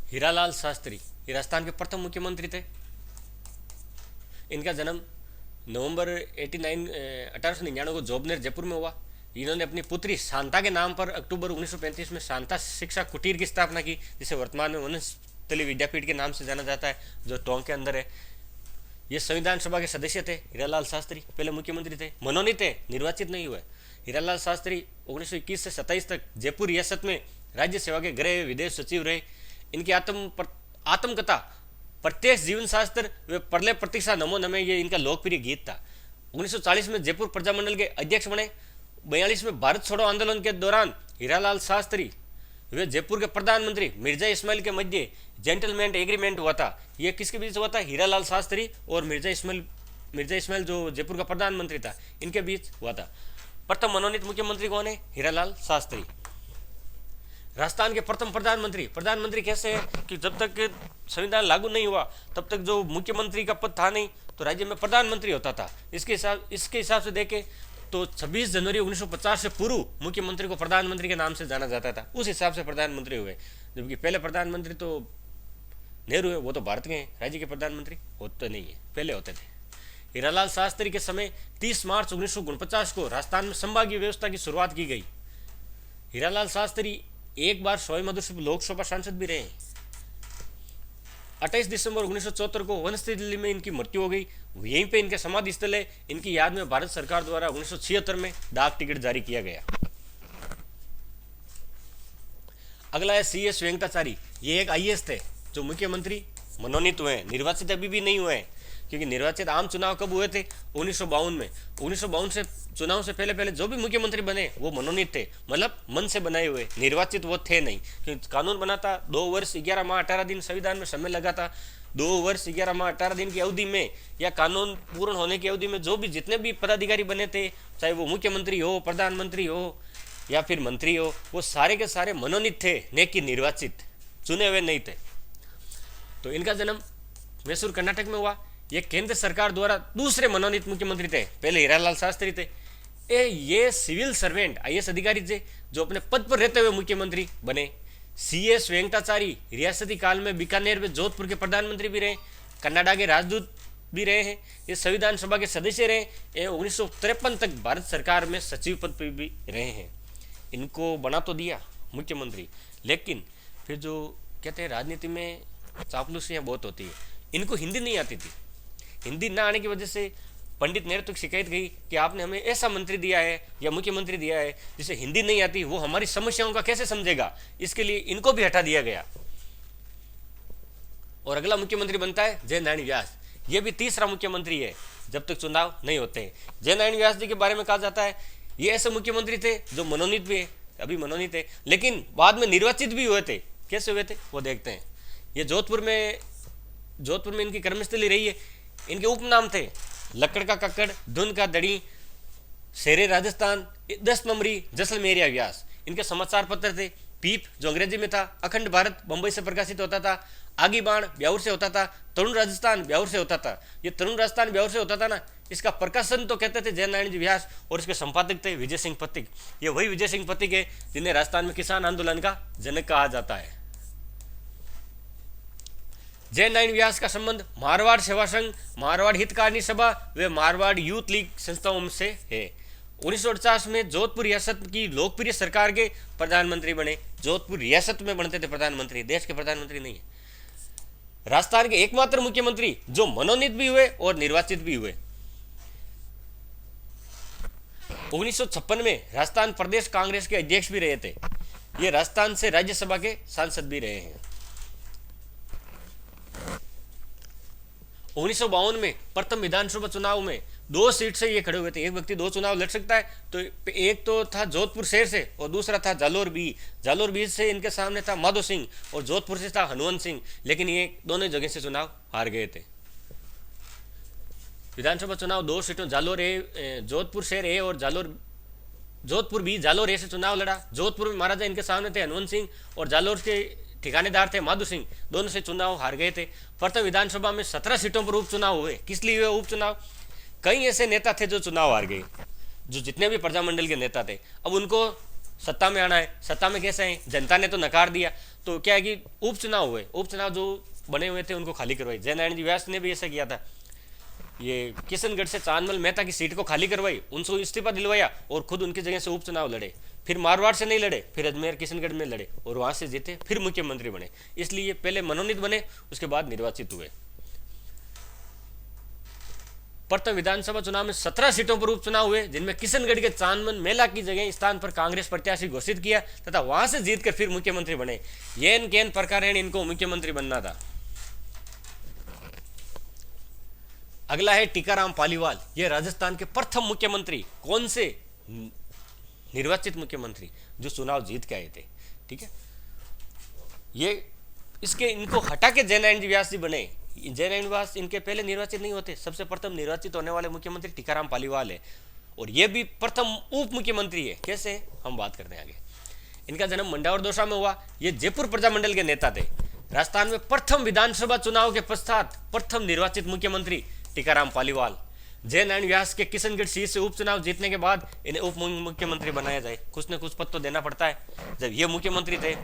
हीरालाल शास्त्री ये राजस्थान के प्रथम मुख्यमंत्री थे। इनका जन्म नवंबर 1899 को जोबनेर जयपुर में हुआ। इन्होंने अपनी पुत्री शांता के नाम पर अक्टूबर 1935 में शांता शिक्षा कुटीर की स्थापना की, जिसे वर्तमान में वनस्थली विद्यापीठ के नाम से जाना जाता है, जो टोंक के अंदर है। ये संविधान सभा के सदस्य थे। हीरालाल शास्त्री पहले मुख्यमंत्री थे, मनोनीत थे, निर्वाचित नहीं हुए। हीरालाल शास्त्री 1921 से 27 तक जयपुर रियासत में राज्य सेवा के गृह विदेश सचिव रहे। इनकी आत्मकथा प्रत्यक्ष जीवन शास्त्र व प्रलय प्रतीक्षा नमो नमे ये इनका लोकप्रिय गीत था। 1940 में जयपुर प्रजामंडल के अध्यक्ष बने। 42 में भारत छोड़ो आंदोलन के दौरान हीरालाल शास्त्री वे जयपुर के प्रधानमंत्री मिर्जा इस्माइल के मध्य जेंटलमैन एग्रीमेंट हुआ था। ये किसके बीच हुआ था? हीरालाल शास्त्री और मिर्जा इस्माइल जो जयपुर का प्रधानमंत्री था, इनके बीच हुआ था। प्रथम मनोनीत मुख्यमंत्री कौन है? हीरालाल शास्त्री। राजस्थान के प्रथम प्रधानमंत्री कैसे है कि जब तक संविधान लागू नहीं हुआ तब तक जो मुख्यमंत्री का पद था नहीं, तो राज्य में प्रधानमंत्री होता था। इसके हिसाब से देखें तो 26 जनवरी 1950 से पूर्व मुख्यमंत्री को प्रधानमंत्री के नाम से जाना जाता था। उस हिसाब से प्रधानमंत्री हुए, जबकि पहले प्रधानमंत्री तो नेहरू है, वो तो भारत के हैं, राज्य के प्रधानमंत्री होते नहीं है, पहले होते थे। हीरालाल शास्त्री के समय 30 मार्च 1949 को राजस्थान में संभागीय व्यवस्था की शुरुआत की गई। हीरालाल शास्त्री एक बार 100 मधुर लोकसभा सांसद भी रहे। 28 दिसंबर 1974 को वनस्थली दिल्ली में इनकी मृत्यु हो गई। यहीं पे इनके समाधि स्थल है। इनकी याद में भारत सरकार द्वारा 1976 में डाक टिकट जारी किया गया। अगला है CS वेंकटाचारी। ये एक IAS थे जो मुख्यमंत्री मनोनीत हुए हैं, निर्वाचित अभी भी नहीं हुए हैं, क्योंकि निर्वाचित आम चुनाव कब हुए थे? 1952 में। 1952 से चुनाव से पहले जो भी मुख्यमंत्री बने वो मनोनीत थे, मतलब मन से बनाए हुए, निर्वाचित वो थे नहीं। क्योंकि कानून बना था 2 वर्ष 11 माह 18 दिन, संविधान में समय लगा था। 2 वर्ष 11 माह 18 दिन की अवधि में या कानून पूर्ण होने की अवधि में जो भी जितने भी पदाधिकारी बने थे, चाहे वो मुख्यमंत्री हो, प्रधानमंत्री हो या फिर मंत्री हो, वो सारे के सारे मनोनीत थे, न कि निर्वाचित, चुने हुए नहीं थे। तो इनका जन्म मैसूर कर्नाटक में हुआ। ये केंद्र सरकार द्वारा दूसरे मनोनीत मुख्यमंत्री थे, पहले हीरालाल शास्त्री थे। ये सिविल सर्वेंट IAS अधिकारी थे जो अपने पद पर रहते हुए मुख्यमंत्री बने। CS वेंकटाचारी रियासती काल में बीकानेर में जोधपुर के प्रधानमंत्री भी रहे, कनाडा के राजदूत भी रहे हैं, ये संविधान सभा के सदस्य रहे। 1953 तक भारत सरकार में सचिव पद पर भी रहे हैं। इनको बना तो दिया मुख्यमंत्री, लेकिन फिर जो कहते हैं राजनीति में चापलूसियाँ बहुत होती है। इनको हिंदी नहीं आती थी। हिंदी ना आने की वजह से पंडित नेहरू तक शिकायत गई कि आपने हमें ऐसा मंत्री दिया है या मुख्यमंत्री दिया है जिसे हिंदी नहीं आती, वो हमारी समस्याओं का कैसे समझेगा। इसके लिए इनको भी हटा दिया गया। और अगला मुख्यमंत्री बनता है जयनारायण व्यास। ये भी तीसरा मुख्यमंत्री है जब तक चुनाव नहीं होते हैं। जयनारायण व्यास जी के बारे में कहा जाता है ये ऐसे मुख्यमंत्री थे जो मनोनीत भी है, अभी मनोनीत है, लेकिन बाद में निर्वाचित भी हुए थे। कैसे हुए थे वो देखते हैं। ये जोधपुर में इनकी कर्मस्थली रही है। इनके उपनाम थे लकड़ का कक्कड़, धुन का दड़ी, शेरे राजस्थान, 10 नंबरी, जैसलमेरिया व्यास। इनके समाचार पत्र थे पीप जो अंग्रेजी में था, अखंड भारत बंबई से प्रकाशित होता था, आगी बाण ब्याऊर से होता था, तरुण राजस्थान ब्याऊर से होता था। ये तरुण राजस्थान ब्याऊर से होता था ना, इसका प्रकाशन तो कहते थे जयनारायण जी व्यास और इसके संपादक थे विजय सिंह पथिक। ये वही विजय सिंह पथिक है जिन्हें राजस्थान में किसान आंदोलन का जनक कहा जाता है। जयनारायण व्यास का संबंध मारवाड़ सेवा संघ, मारवाड़ हितकारिणी सभा व मारवाड़ यूथ लीग संस्थाओं से है। 1950 में जोधपुर रियासत की लोकप्रिय सरकार के प्रधानमंत्री बने। जोधपुर रियासत में बनते थे प्रधानमंत्री, देश के प्रधानमंत्री नहीं है। राजस्थान के एकमात्र मुख्यमंत्री जो मनोनीत भी हुए और निर्वाचित भी हुए। 1956 में राजस्थान प्रदेश कांग्रेस के अध्यक्ष भी रहे थे। ये राजस्थान से राज्यसभा के सांसद भी रहे हैं। 1952 में प्रथम विधानसभा चुनाव में 2 सीट से ये खड़े हुए थे। एक व्यक्ति 2 चुनाव लड़ सकता है, तो एक तो था जोधपुर शहर से और दूसरा था जालोर बीज से इनके सामने था माधो सिंह और जोधपुर से था हनुवंत सिंह, लेकिन ये दोनों जगह से चुनाव हार गए थे। विधानसभा चुनाव 2 सीटों जोधपुर शहर ए और जोधपुर बी जालोर ए से चुनाव लड़ा। जोधपुर में महाराजा इनके सामने थे हनुवंत सिंह और जालोर के ठिकानेदार थे माधो सिंह, दोनों से चुनाव हार गए थे। प्रथम विधानसभा में 17 सीटों पर उपचुनाव हुए। किस लिए हुए उपचुनाव? कई ऐसे नेता थे जो चुनाव हार गए, जो जितने भी प्रजामंडल के नेता थे। अब उनको सत्ता में आना है, सत्ता में कैसे है, जनता ने तो नकार दिया, तो क्या है कि उपचुनाव हुए। उपचुनाव जो बने हुए थे उनको खाली करवाई। जयनारायण जी व्यास ने भी ऐसा किया था। ये किशनगढ़ से चांदमल मेहता की सीट को खाली करवाई, उनको इस्तीफा दिलवाया और खुद उनकी जगह से उपचुनाव लड़े। फिर मारवाड़ से नहीं लड़े, फिर अजमेर किशनगढ़ में लड़े और वहां से जीते, फिर मुख्यमंत्री बने। इसलिए पहले मनोनीत बने, उसके बाद निर्वाचित हुए। प्रथम विधानसभा चुनाव में 17 सीटों पर उपचुनाव हुए, जिनमें किशनगढ़ के चांदमल मेला की जगह स्थान पर कांग्रेस प्रत्याशी घोषित किया तथा वहां से जीतकर फिर मुख्यमंत्री बने। येन केन प्रकार इनको मुख्यमंत्री बनना था। अगला है टीकाराम पालीवाल। ये राजस्थान के प्रथम मुख्यमंत्री। कौन से? निर्वाचित मुख्यमंत्री जो चुनाव जीत के आए थे, ठीक है, ये इसके इनको हटा के जयनारायण व्यास जी बने। जयनारायण व्यास इनके पहले निर्वाचित नहीं होते, सबसे प्रथम निर्वाचित होने वाले मुख्यमंत्री टीकाराम पालीवाल है, और ये भी प्रथम उप मुख्यमंत्री है। कैसे, हम बात करते हैं आगे। इनका जन्म मंडावर दौसा में हुआ। ये जयपुर प्रजामंडल के नेता थे। राजस्थान में प्रथम विधानसभा चुनाव के पश्चात प्रथम निर्वाचित मुख्यमंत्री टीकाराम पालीवाल। जयनारायण व्यास के किशनगढ़ सीट से उपचुनाव जीतने के बाद इन्हें उप मुख्यमंत्री बनाया जाए। कुछ न कुछ पद तो देना पड़ता है। जब ये मुख्यमंत्री थे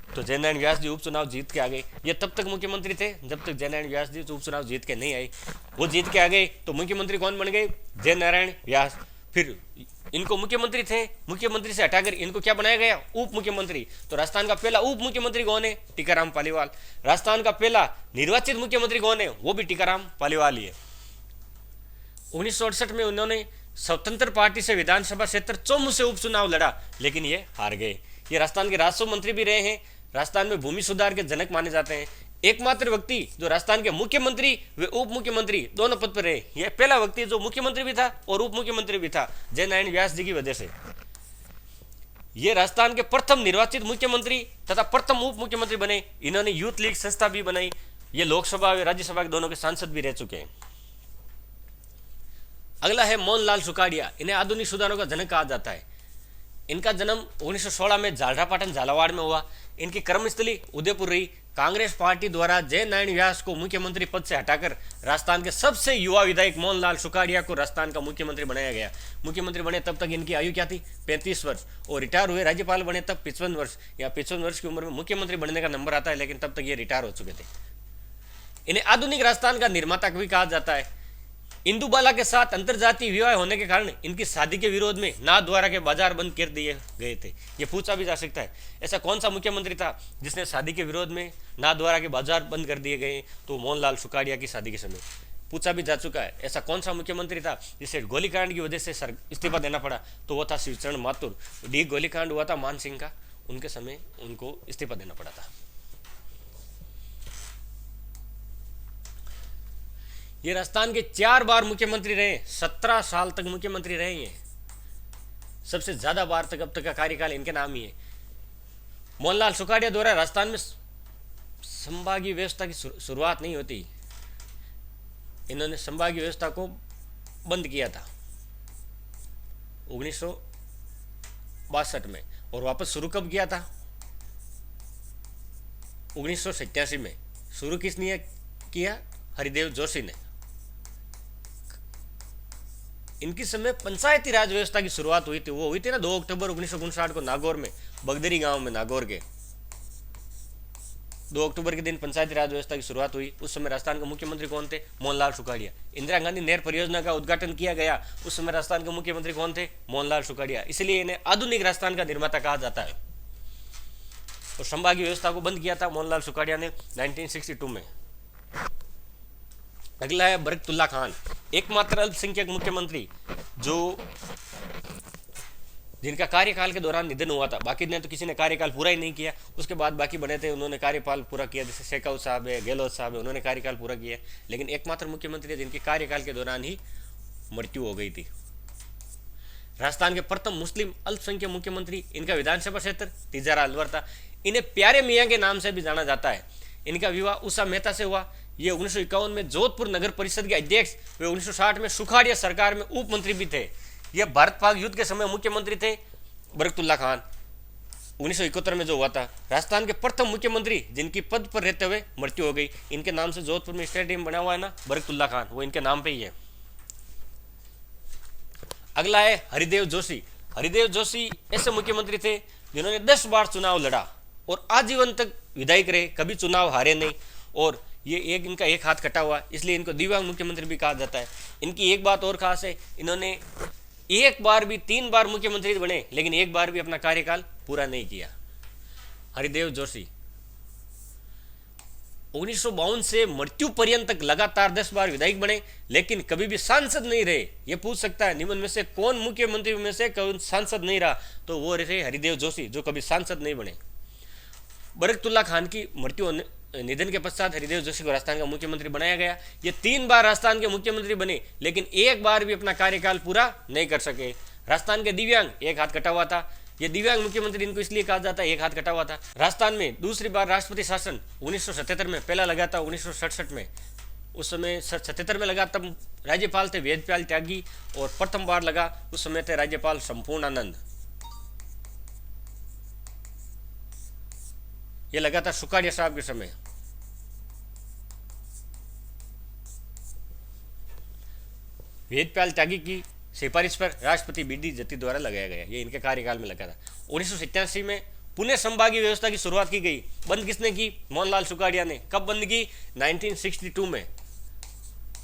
तो जयनारायण व्यास जी उपचुनाव जीत के आ गए। ये तब तक मुख्यमंत्री थे जब तक जयनारायण व्यास जी उपचुनाव जीत के नहीं आए। वो जीत के आ गए तो मुख्यमंत्री कौन बन गए? जयनारायण व्यास। फिर इनको मुख्यमंत्री थे, मुख्यमंत्री से हटाकर इनको क्या बनाया गया? उप मुख्यमंत्री। तो राजस्थान का पहला उप मुख्यमंत्री कौन है? टीकाराम पालीवाल। राजस्थान का पहला निर्वाचित मुख्यमंत्री कौन है? वो भी टीकाराम पालीवाल ही है। 1968 में उन्होंने स्वतंत्र पार्टी से विधानसभा क्षेत्र चौमू से उपचुनाव लड़ा, लेकिन ये हार गए। ये राजस्थान के राजस्व मंत्री भी रहे हैं। राजस्थान में भूमि सुधार के जनक माने जाते हैं। एकमात्र व्यक्ति जो राजस्थान के मुख्यमंत्री व उप मुख्यमंत्री दोनों पद पर रहे। यह पहला व्यक्ति जो मुख्यमंत्री भी था और उप मुख्यमंत्री भी था, जयनारायण व्यास जी की वजह से। ये राजस्थान के प्रथम निर्वाचित मुख्यमंत्री तथा प्रथम उप मुख्यमंत्री बने। इन्होंने यूथ लीग संस्था भी बनाई। ये लोकसभा और राज्यसभा के दोनों के सांसद भी रह चुके हैं। अगला है मोहनलाल सुखाड़िया। इन्हें आधुनिक सुधारों का जनक कहा जाता है। इनका जन्म 1916 में झालरापाटन झालावाड़ में हुआ। इनकी कर्मस्थली उदयपुर रही। कांग्रेस पार्टी द्वारा जयनारायण व्यास को मुख्यमंत्री पद से हटाकर राजस्थान के सबसे युवा विधायक मोहनलाल सुखाड़िया को राजस्थान का मुख्यमंत्री बनाया गया। मुख्यमंत्री बने तब तक इनकी आयु क्या थी? 35 वर्ष। और रिटायर हुए राज्यपाल बने तब 55 वर्ष या 55 वर्ष की उम्र में मुख्यमंत्री बनने का नंबर आता है, लेकिन तब तक ये रिटायर हो चुके थे। इन्हें आधुनिक राजस्थान का निर्माता भी कहा जाता है। इंदुबाला के साथ अंतरजातीय विवाह होने के कारण इनकी शादी के विरोध में नाथद्वारा के बाजार बंद कर दिए गए थे। ये पूछा भी जा सकता है, ऐसा कौन सा मुख्यमंत्री था जिसने शादी के विरोध में नाथद्वारा के बाजार बंद कर दिए गए? तो मोहनलाल सुखाड़िया की शादी के समय पूछा भी जा चुका है। ऐसा कौन सा मुख्यमंत्री था जिसे गोलीकांड की वजह से इस्तीफा देना पड़ा? तो वो था शिवचरण माथुर। डी गोलीकांड हुआ था मान सिंह का, उनके समय उनको इस्तीफा देना पड़ा था। ये राजस्थान के 4 बार मुख्यमंत्री रहे। 17 साल तक मुख्यमंत्री रहे हैं। सबसे ज्यादा बार तक अब तक का कार्यकाल इनके नाम ही है। मोहनलाल सुखाड़िया द्वारा राजस्थान में संभागीय व्यवस्था की शुरुआत नहीं होती। इन्होंने संभागीय व्यवस्था को बंद किया था 1962 में, और वापस शुरू कब किया था? 1987 में। शुरू किसने किया? हरिदेव जोशी ने। इनकी समय पंचायती राज व्यवस्था की शुरुआत हुई थी। वो हुई थी ना 2 अक्टूबर 1959 को नागौर में, बगदरी गांव में, नागौर के 2 अक्टूबर के दिन पंचायती राज व्यवस्था की शुरुआत हुई। उस समय राजस्थान के मुख्यमंत्री कौन थे? मोहनलाल सुखाड़िया। इंदिरा गांधी नहर परियोजना का उद्घाटन किया गया, उस समय राजस्थान के मुख्यमंत्री कौन थे? मोहनलाल सुखाड़िया। इसलिए इन्हें आधुनिक राजस्थान का निर्माता कहा जाता है। और संभागीय व्यवस्था को बंद किया था मोहनलाल सुखाड़िया ने 1962 में। अगला है बरकतुल्ला खान, एकमात्र अल्पसंख्यक मुख्यमंत्री जिनका कार्यकाल के दौरान निधन हुआ था। बाकी ने तो किसी ने कार्यकाल पूरा ही नहीं किया। उसके बाद बाकी बने थे, उन्होंने कार्यकाल पूरा किया। जैसे शेखावत साहब है, गहलोत साहब है, उन्होंने कार्यकाल पूरा किया। लेकिन एकमात्र मुख्यमंत्री जिनके कार्यकाल के दौरान ही मृत्यु हो गई थी। राजस्थान के प्रथम मुस्लिम अल्पसंख्यक मुख्यमंत्री, इनका विधानसभा क्षेत्र तिजारा अलवर था। इन्हें प्यारे मियाँ के नाम से भी जाना जाता है। इनका विवाह उषा मेहता से हुआ। ये 1951 में जोधपुर नगर परिषद के अध्यक्ष, वे 1960 में सुखाड़िया सरकार में उप मंत्री भी थे। यह भारत पाक युद्ध के समय मुख्यमंत्री थे बरकतुल्ला खान। 1971 में जो हुआ था, राजस्थान के प्रथम मुख्यमंत्री जिनकी पद पर रहते हुए मृत्यु हो गई। इनके नाम से जोधपुर में स्टेडियम बना हुआ है ना, बरकतुल्ला खान, वो इनके नाम पे ही है। अगला है हरिदेव जोशी। हरिदेव जोशी ऐसे मुख्यमंत्री थे जिन्होंने 10 बार चुनाव लड़ा और आजीवन तक विधायक रहे, कभी चुनाव हारे नहीं। और ये इनका एक हाथ कटा हुआ, इसलिए इनको दिव्यांग मुख्यमंत्री भी कहा जाता है। इनकी एक बात और खास है, इन्होंने एक बार भी 3 बार मुख्यमंत्री बने, लेकिन एक बार भी अपना कार्यकाल पूरा नहीं किया। हरिदेव जोशी 1952 से मृत्यु पर्यंत तक लगातार 10 बार विधायक बने, लेकिन कभी भी सांसद नहीं रहे। ये पूछ सकता है निम्न में से कौन मुख्यमंत्री में से कौन सांसद नहीं रहा, तो वो रहे हरिदेव जोशी, जो कभी सांसद नहीं बने। बरकतुल्ला खान की निधन के पश्चात हरिदेव जोशी को राजस्थान का मुख्यमंत्री बनाया गया। ये 3 बार राजस्थान के मुख्यमंत्री बने, लेकिन एक बार भी अपना कार्यकाल पूरा नहीं कर सके। राजस्थान के दिव्यांग, एक हाथ कटा हुआ था। ये दिव्यांग मुख्यमंत्री इनको इसलिए कहा जाता है, एक हाथ कटा हुआ था। राजस्थान में दूसरी बार राष्ट्रपति शासन 1977 में, पहला लगा था 1967 में। उस समय 77 में लगा, तब राज्यपाल थे वेदपाल त्यागी, और प्रथम बार लगा उस समय थे राज्यपाल संपूर्णानंद। ये लगा था सुकाड़िया साहब के समय। वेदपाल त्यागी की सिफारिश पर राष्ट्रपति बीडी जत्ती द्वारा लगाया गया, ये इनके कार्यकाल में लगा था। 1987 में पुणे संभागीय व्यवस्था की शुरुआत की गई। बंद किसने की? मोहनलाल सुकाड़िया ने। कब बंद की? 1962 में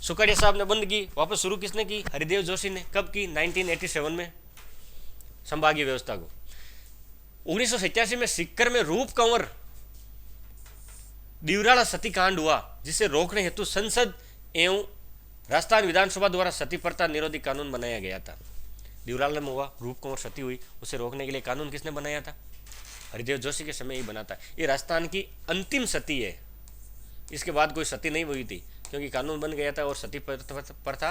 सुकाड़िया साहब ने बंद की। वापस शुरू किसने की? हरिदेव जोशी ने। कब की? 1987 में संभागीय व्यवस्था को। 1987 में सीकर में रूप कंवर दिवराला सती कांड हुआ, जिसे रोकने हेतु संसद एवं राजस्थान विधानसभा द्वारा सती प्रथा निरोधी कानून बनाया गया था। दिवराला में हुआ, रूप कंवर सती हुई, उसे रोकने के लिए कानून किसने बनाया था? हरिदेव जोशी के समय ही बना था। ये राजस्थान की अंतिम सती है, इसके बाद कोई सती नहीं हुई थी, क्योंकि कानून बन गया था और सती प्रथा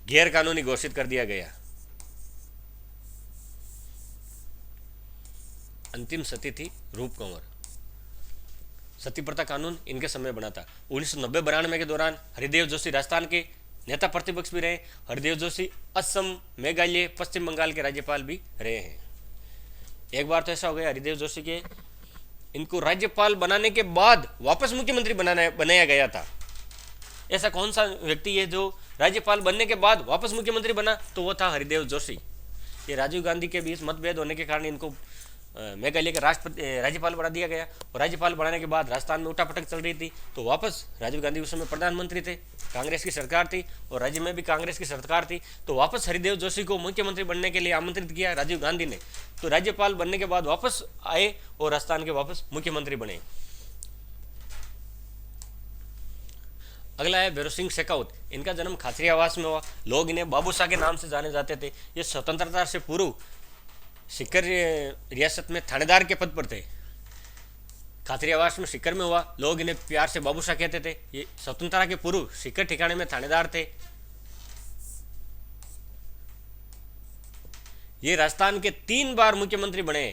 गैर कानूनी घोषित कर दिया गया। अंतिम सती थी रूप कंवर। सती प्रथा कानून इनके समय बना था। 1990-92 के दौरान हरिदेव जोशी राजस्थान के नेता प्रतिपक्ष भी रहे। हरिदेव जोशी असम, मेघालय, पश्चिम बंगाल के राज्यपाल भी रहे हैं। एक बार तो ऐसा हो गया हरिदेव जोशी के, इनको राज्यपाल बनाने के बाद वापस मुख्यमंत्री बनाया गया था। ऐसा कौन सा व्यक्ति है जो राज्यपाल बनने के बाद वापस मुख्यमंत्री बना? तो वो था हरिदेव जोशी। ये राजीव गांधी के बीच मतभेद होने के कारण इनको मेघालय के राज्यपाल बना दिया गया, और राज्यपाल बनाने के बाद राजस्थान में उठापटक चल रही थी, तो वापस राजीव गांधी उस समय प्रधानमंत्री थे, कांग्रेस की सरकार थी, और राज्य में भी कांग्रेस की सरकार थी, तो वापस हरिदेव जोशी को मुख्यमंत्री बनने के लिए आमंत्रित किया राजीव गांधी ने। तो राज्यपाल बनने के बाद वापस आए और राजस्थान के वापस मुख्यमंत्री बने। अगला है भैरव सिंह शेखावत। इनका जन्म खाचरियावास में हुआ। लोग इन्हें बाबू शाह के नाम से जाने जाते थे। ये स्वतंत्रता से पूर्व सीकर रियासत में थानेदार के पद पर थे। खाचरियावास में सीकर में हुआ। लोग इन्हें प्यार से बाबू शाह कहते थे। ये स्वतंत्रता के पूर्व सीकर ठिकाने में थानेदार थे। ये राजस्थान के 3 बार मुख्यमंत्री बने,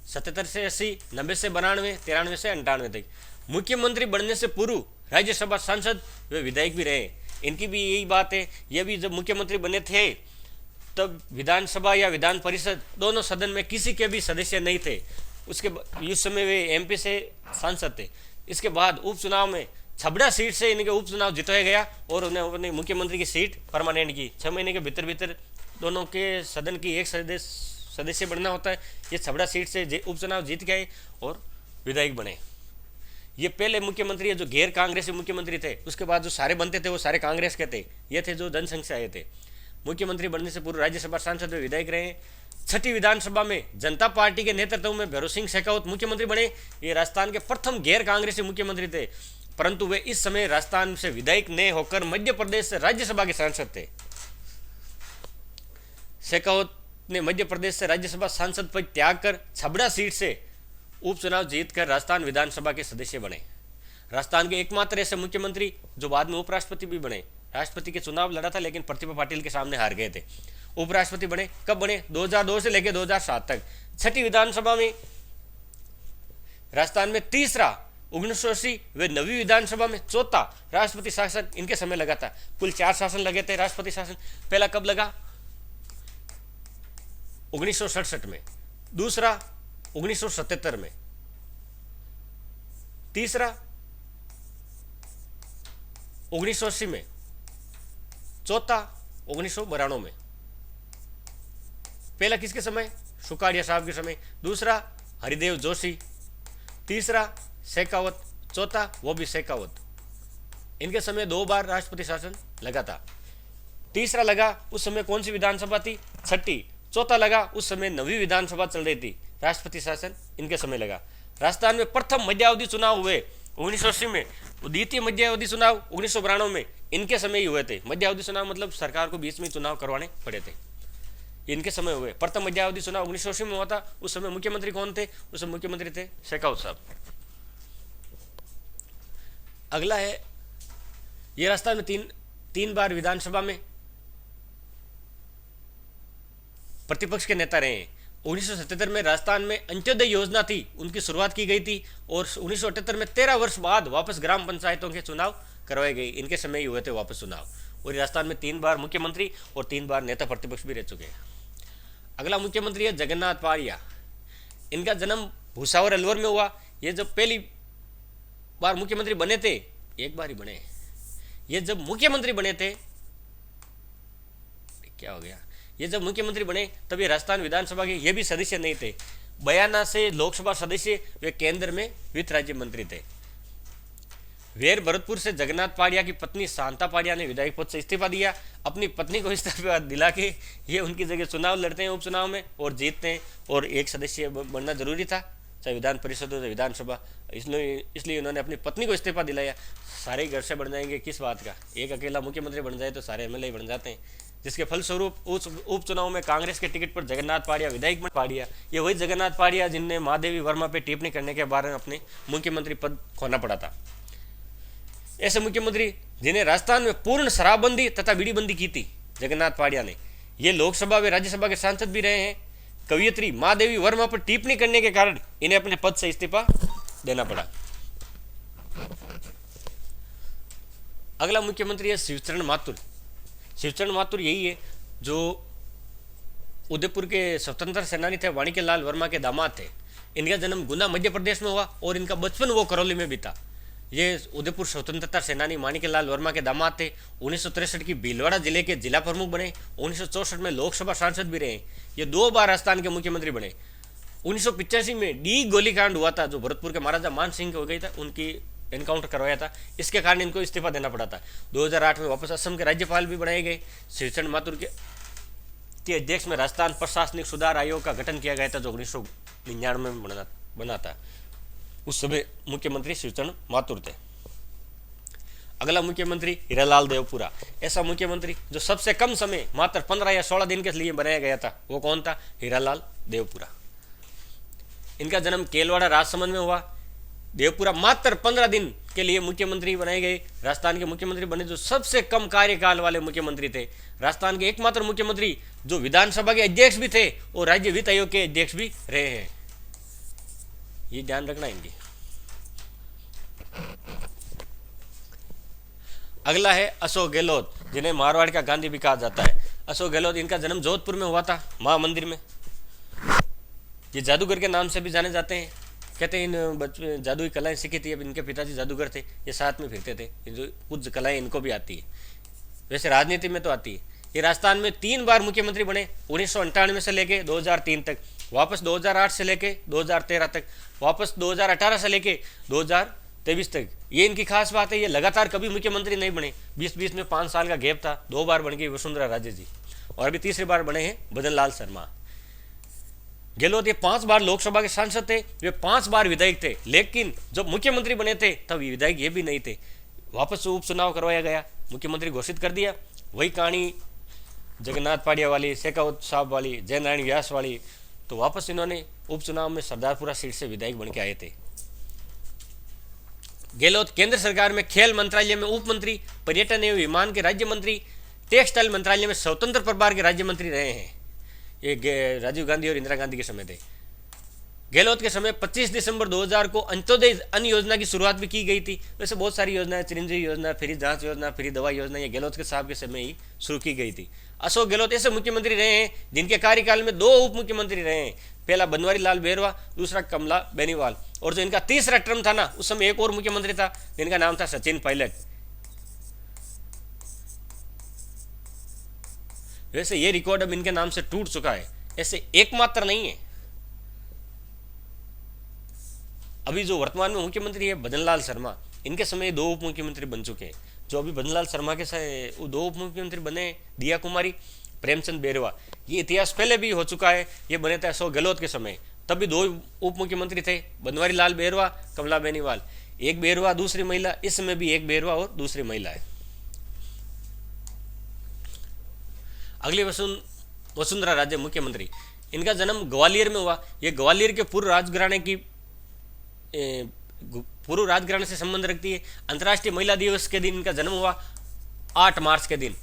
77 से 80, 90 से 92, 93 से 98 तक। मुख्यमंत्री बनने से पूर्व राज्यसभा सांसद वे विधायक भी रहे। इनकी भी यही बात है, ये भी जब मुख्यमंत्री बने थे तब विधानसभा या विधान परिषद दोनों सदन में किसी के भी सदस्य नहीं थे। उसके उस समय वे एमपी से सांसद थे। इसके बाद उपचुनाव में छबड़ा सीट से इनके उपचुनाव जितवाया गया और उन्हें अपनी मुख्यमंत्री की सीट परमानेंट की। 6 महीने के भीतर दोनों के सदन की एक सदस्य बनना होता है। ये छबड़ा सीट से उपचुनाव जीत गए और विधायक बने। ये पहले मुख्यमंत्री है जो गैर कांग्रेसी मुख्यमंत्री थे। उसके बाद जो सारे बनते थे वो सारे कांग्रेस के थे। ये थे जो जनसंघ से आए थे। मुख्यमंत्री बनने से पूर्व राज्यसभा सांसद व विधायक रहे। 6ठी विधानसभा में जनता पार्टी के नेतृत्व में भैरव सिंह शेखावत मुख्यमंत्री बने। ये राजस्थान के प्रथम गैर कांग्रेसी मुख्यमंत्री थे, परंतु वे इस समय राजस्थान से विधायक न होकर मध्य प्रदेश से राज्यसभा के सांसद थे। शेखावत ने मध्य प्रदेश से राज्यसभा सांसद पद त्याग कर छबड़ा सीट से उपचुनाव जीतकर राजस्थान विधानसभा के सदस्य बने। राजस्थान के एकमात्र ऐसे मुख्यमंत्री जो बाद में उपराष्ट्रपति भी बने। राष्ट्रपति के चुनाव लड़ा था लेकिन प्रतिभा पाटिल के सामने हार गए थे। उपराष्ट्रपति बने कब बने? 2002 से लेकर 2007 तक। 6ठी विधानसभा में राजस्थान में तीसरा 1980 वे 9वीं विधानसभा में चौथा राष्ट्रपति शासन इनके समय लगा था। कुल 4 शासन लगे थे राष्ट्रपति शासन। पहला कब लगा? 1967 में, दूसरा 1977 में, तीसरा 1980 में, चौथा 1992 में। पहला किसके समय? सुकाड़िया साहब के समय। दूसरा हरिदेव जोशी, तीसरा शेखावत, चौथा वो भी शेखावत। इनके समय 2 बार राष्ट्रपति शासन लगा था। तीसरा लगा उस समय कौन सी विधानसभा थी? 6ठी। चौथा लगा उस समय 9वीं विधानसभा चल रही थी। राष्ट्रपति शासन इनके समय लगा। राजस्थान में प्रथम मध्यावधि चुनाव हुए 1980 में। द्वितीय मध्यावधि चुनाव 1992 में इनके समय ही हुए थे। मध्यावधि चुनाव मतलब सरकार को बीच में चुनाव करवाने पड़े थे, इनके समय हुए। प्रथम मध्यावधि चुनाव 1980 में हुआ था। उस समय मुख्यमंत्री कौन थे? उस समय मुख्यमंत्री थे शेखावत साहब। अगला है, ये राजस्थान में तीन बार विधानसभा में प्रतिपक्ष के नेता रहे हैं। 1977 में राजस्थान में अंत्योदय योजना थी, उनकी शुरुआत की गई थी और 1978 में 13 वर्ष बाद वापस ग्राम पंचायतों के चुनाव करवाए गए। इनके समय ही हुए थे वापस चुनाव। और राजस्थान में 3 बार मुख्यमंत्री और 3 बार नेता प्रतिपक्ष भी रह चुके हैं। अगला मुख्यमंत्री है जगन्नाथ पाड़िया। इनका जन्म भूसावर अलवर में हुआ। ये जब पहली बार मुख्यमंत्री बने थे, एक बार ही बने, ये जब मुख्यमंत्री बने थे, क्या हो गया, ये जब मुख्यमंत्री बने तब ये राजस्थान विधानसभा के ये भी सदस्य नहीं थे। 92 से लोकसभा सदस्य, वे केंद्र में वित्त राज्य मंत्री थे। वेर भरतपुर से जगन्नाथ पाड़िया की पत्नी शांता पाड़िया ने विधायक पद से इस्तीफा दिया। अपनी पत्नी को इस्तीफा दिला के ये उनकी जगह चुनाव लड़ते हैं, उपचुनाव में, और जीतते हैं। और एक सदस्य बनना जरूरी था, चाहे विधान परिषद हो चाहे विधानसभा, इसलिए उन्होंने अपनी पत्नी को इस्तीफा दिलाया। सारे घर से बन जाएंगे किस बात का, एक अकेला मुख्यमंत्री बन जाए तो सारे एमएलए बन जाते हैं। जिसके फलस्वरूप उस उपचुनाव में कांग्रेस के टिकट पर जगन्नाथ पाड़िया विधायक बन पाड़िया। ये वही जगन्नाथ पाड़िया जिनने महादेवी वर्मा पे टिप्पणी करने के बारे में अपने मुख्यमंत्री पद खोना पड़ा था। ऐसे मुख्यमंत्री जिन्हें राजस्थान में पूर्ण शराबबंदी तथा बीड़ीबंदी की थी, जगन्नाथ पाड़िया ने। ये लोकसभा व राज्यसभा के सांसद भी रहे हैं। कवियत्री महादेवी वर्मा पर टिप्पणी करने के कारण इन्हें अपने पद से इस्तीफा देना पड़ा। अगला मुख्यमंत्री है शिवचरण माथुर। शिवचरण माथुर यही है जो उदयपुर के स्वतंत्रता सेनानी थे, वाणिके लाल वर्मा के दामाद थे। इनका जन्म गुना मध्य प्रदेश में हुआ और इनका बचपन वो करौली में बीता। ये उदयपुर स्वतंत्रता सेनानी माणिके लाल वर्मा के दामाद थे। 1963 की भीलवाड़ा जिले के जिला प्रमुख बने। 1964 में लोकसभा सांसद भी रहे। ये 2 बार राजस्थान के मुख्यमंत्री बने। 1985 में डी गोलीकांड हुआ था, जो भरतपुर के महाराजा मान सिंह हो गई था, उनकी एनकाउंटर करवाया था, इसके कारण इनको इस्तीफा देना पड़ा था। 2008 में वापस असम के राज्यपाल भी बनाए गए। शिवचरण माथुर के अध्यक्ष में राजस्थान प्रशासनिक सुधार आयोग का गठन किया गया था, जो 1999 में बना था। उस समय मुख्यमंत्री शिवचरण माथुर थे। अगला मुख्यमंत्री हीरालाल देवपुरा। ऐसा मुख्यमंत्री जो सबसे कम समय, मात्र 15 या 16 दिन के लिए बनाया गया था, वो कौन था? हीरालाल देवपुरा। इनका जन्म केलवाड़ा राजसमंद में हुआ। देवपुरा मात्र 15 दिन के लिए मुख्यमंत्री बनाए गए। राजस्थान के मुख्यमंत्री बने जो सबसे कम कार्यकाल वाले मुख्यमंत्री थे। राजस्थान के एकमात्र मुख्यमंत्री जो विधानसभा के अध्यक्ष भी थे और राज्य वित्त आयोग के अध्यक्ष भी रहे हैं। ये ध्यान रखना इनकी। अगला है अशोक गहलोत, जिन्हें मारवाड़ का गांधी भी कहा जाता है। अशोक गहलोत, इनका जन्म जोधपुर में हुआ था, मां मंदिर में। ये जादूगर के नाम से भी जाने जाते हैं। कहते हैं इन बच्चे जादुई कलाएं सीखी थी। अब इनके पिताजी जादूगर थे, ये साथ में फिरते थे। जो कुछ कलाएं इनको भी आती है, वैसे राजनीति में तो आती है। ये राजस्थान में 3 बार मुख्यमंत्री बने, 1998 से लेके 2003 तक, वापस 2008 से लेके 2013 तक, वापस 2018 से लेके 2023 तक। ये इनकी खास बात है, ये लगातार कभी मुख्यमंत्री नहीं बने। 20-20 में 5 साल का गैप था। 2 बार बन गई वसुंधरा राजे जी, और अभी तीसरी बार बने हैं भजन लाल शर्मा। गहलोत ये 5 बार लोकसभा के सांसद थे, वे 5 बार विधायक थे, लेकिन जब मुख्यमंत्री बने थे तब विधायक ये भी नहीं थे। वापस उपचुनाव करवाया गया, मुख्यमंत्री घोषित कर दिया। वही कहानी जगन्नाथ पाड़िया वाली, शेखावत साहब वाली, जयनारायण व्यास वाली। तो वापस इन्होंने उपचुनाव में सरदारपुरा सीट से विधायक बन के आए थे। गहलोत केंद्र सरकार में खेल मंत्रालय में उप मंत्री, पर्यटन एवं विमान के राज्य मंत्री, टेक्सटाइल मंत्रालय में स्वतंत्र प्रभार के राज्य मंत्री रहे हैं। ये राजीव गांधी और इंदिरा गांधी के समय थे। गहलोत के समय 25 दिसंबर 2000 को अंत्योदय अन्न योजना की शुरुआत भी की गई थी। वैसे बहुत सारी योजनाएं, चिरंजीवी योजना, फ्री जांच योजना, फ्री दवा योजना, ये गहलोत के साहब के समय ही शुरू की गई थी। अशोक गहलोत ऐसे मुख्यमंत्री रहे हैं जिनके कार्यकाल में 2 उप मुख्यमंत्री रहे हैं। पहला बनवारी लाल बेरवा, दूसरा कमला बेनीवाल। और जो इनका तीसरा टर्म था ना, उस समय एक और मुख्यमंत्री था जिनका नाम था सचिन पायलट। वैसे ये रिकॉर्ड अब इनके नाम से टूट चुका है, ऐसे एकमात्र नहीं है। अभी जो वर्तमान में मुख्यमंत्री है भजनलाल शर्मा, इनके समय 2 उप मुख्यमंत्री बन चुके हैं। जो अभी भजनलाल शर्मा के 2 उप मुख्यमंत्री बने, दिया कुमारी, प्रेमचंद बेरवा। ये इतिहास पहले भी हो चुका है, ये बने थे अशोक गहलोत के समय। तब भी 2 उप मुख्यमंत्री थे, बनवारी लाल बेरवा, कमला बेनीवाल। एक बेरवा दूसरी महिला, इस समय भी एक बेरवा और दूसरी महिला है। अगली वसुंधरा राजे मुख्यमंत्री, इनका जन्म ग्वालियर में हुआ। ये ग्वालियर के पूर्व राजघराने से संबंध रखती है। अंतर्राष्ट्रीय महिला दिवस के दिन इनका जन्म हुआ, 8 मार्च के दिन,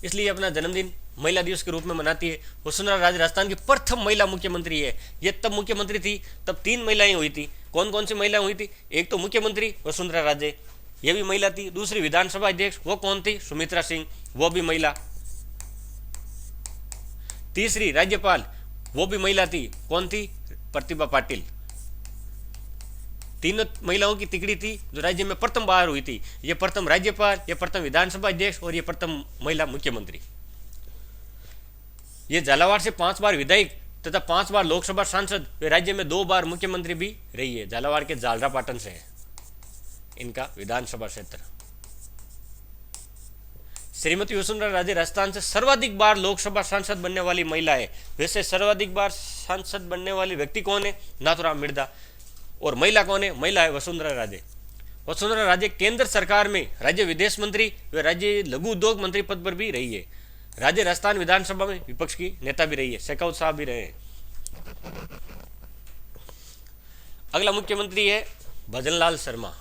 इसलिए अपना जन्मदिन महिला दिवस के रूप में मनाती है। वसुंधरा राजे राजस्थान की प्रथम महिला मुख्यमंत्री है। ये तब मुख्यमंत्री थी, तब 3 महिलाएं हुई थी। कौन कौन सी महिलाएं हुई थी? एक तो मुख्यमंत्री वसुंधरा राजे, ये भी महिला थी। दूसरी विधानसभा अध्यक्ष, वो कौन थी? सुमित्रा सिंह, वो भी महिला। तीसरी राज्यपाल, वो भी महिला थी। कौन थी? प्रतिभा पाटिल। तीनों महिलाओं की तिकड़ी थी जो राज्य में प्रथम बार हुई थी। ये प्रथम राज्यपाल, ये प्रथम विधानसभा अध्यक्ष और ये प्रथम महिला मुख्यमंत्री। ये झालावाड़ से 5 बार विधायक तथा 5 बार लोकसभा सांसद, वे राज्य में 2 बार मुख्यमंत्री भी रही है। झालावाड़ के झालरापाटन से है इनका विधानसभा क्षेत्र। श्रीमती वसुंधरा राजे राजस्थान से सर्वाधिक बार लोकसभा सांसद बनने वाली महिला है। वैसे सर्वाधिक बार सांसद बनने वाली व्यक्ति कौन है? नाथूराम मिर्धा। और महिला कौन है? महिला है वसुंधरा राजे। वसुंधरा राजे केंद्र सरकार में राज्य विदेश मंत्री व राज्य लघु उद्योग मंत्री पद पर भी रही है। राज्य राजस्थान विधानसभा में विपक्ष की नेता भी रही है। शेखावत साहब भी रहे हैं। अगला मुख्यमंत्री है भजनलाल शर्मा।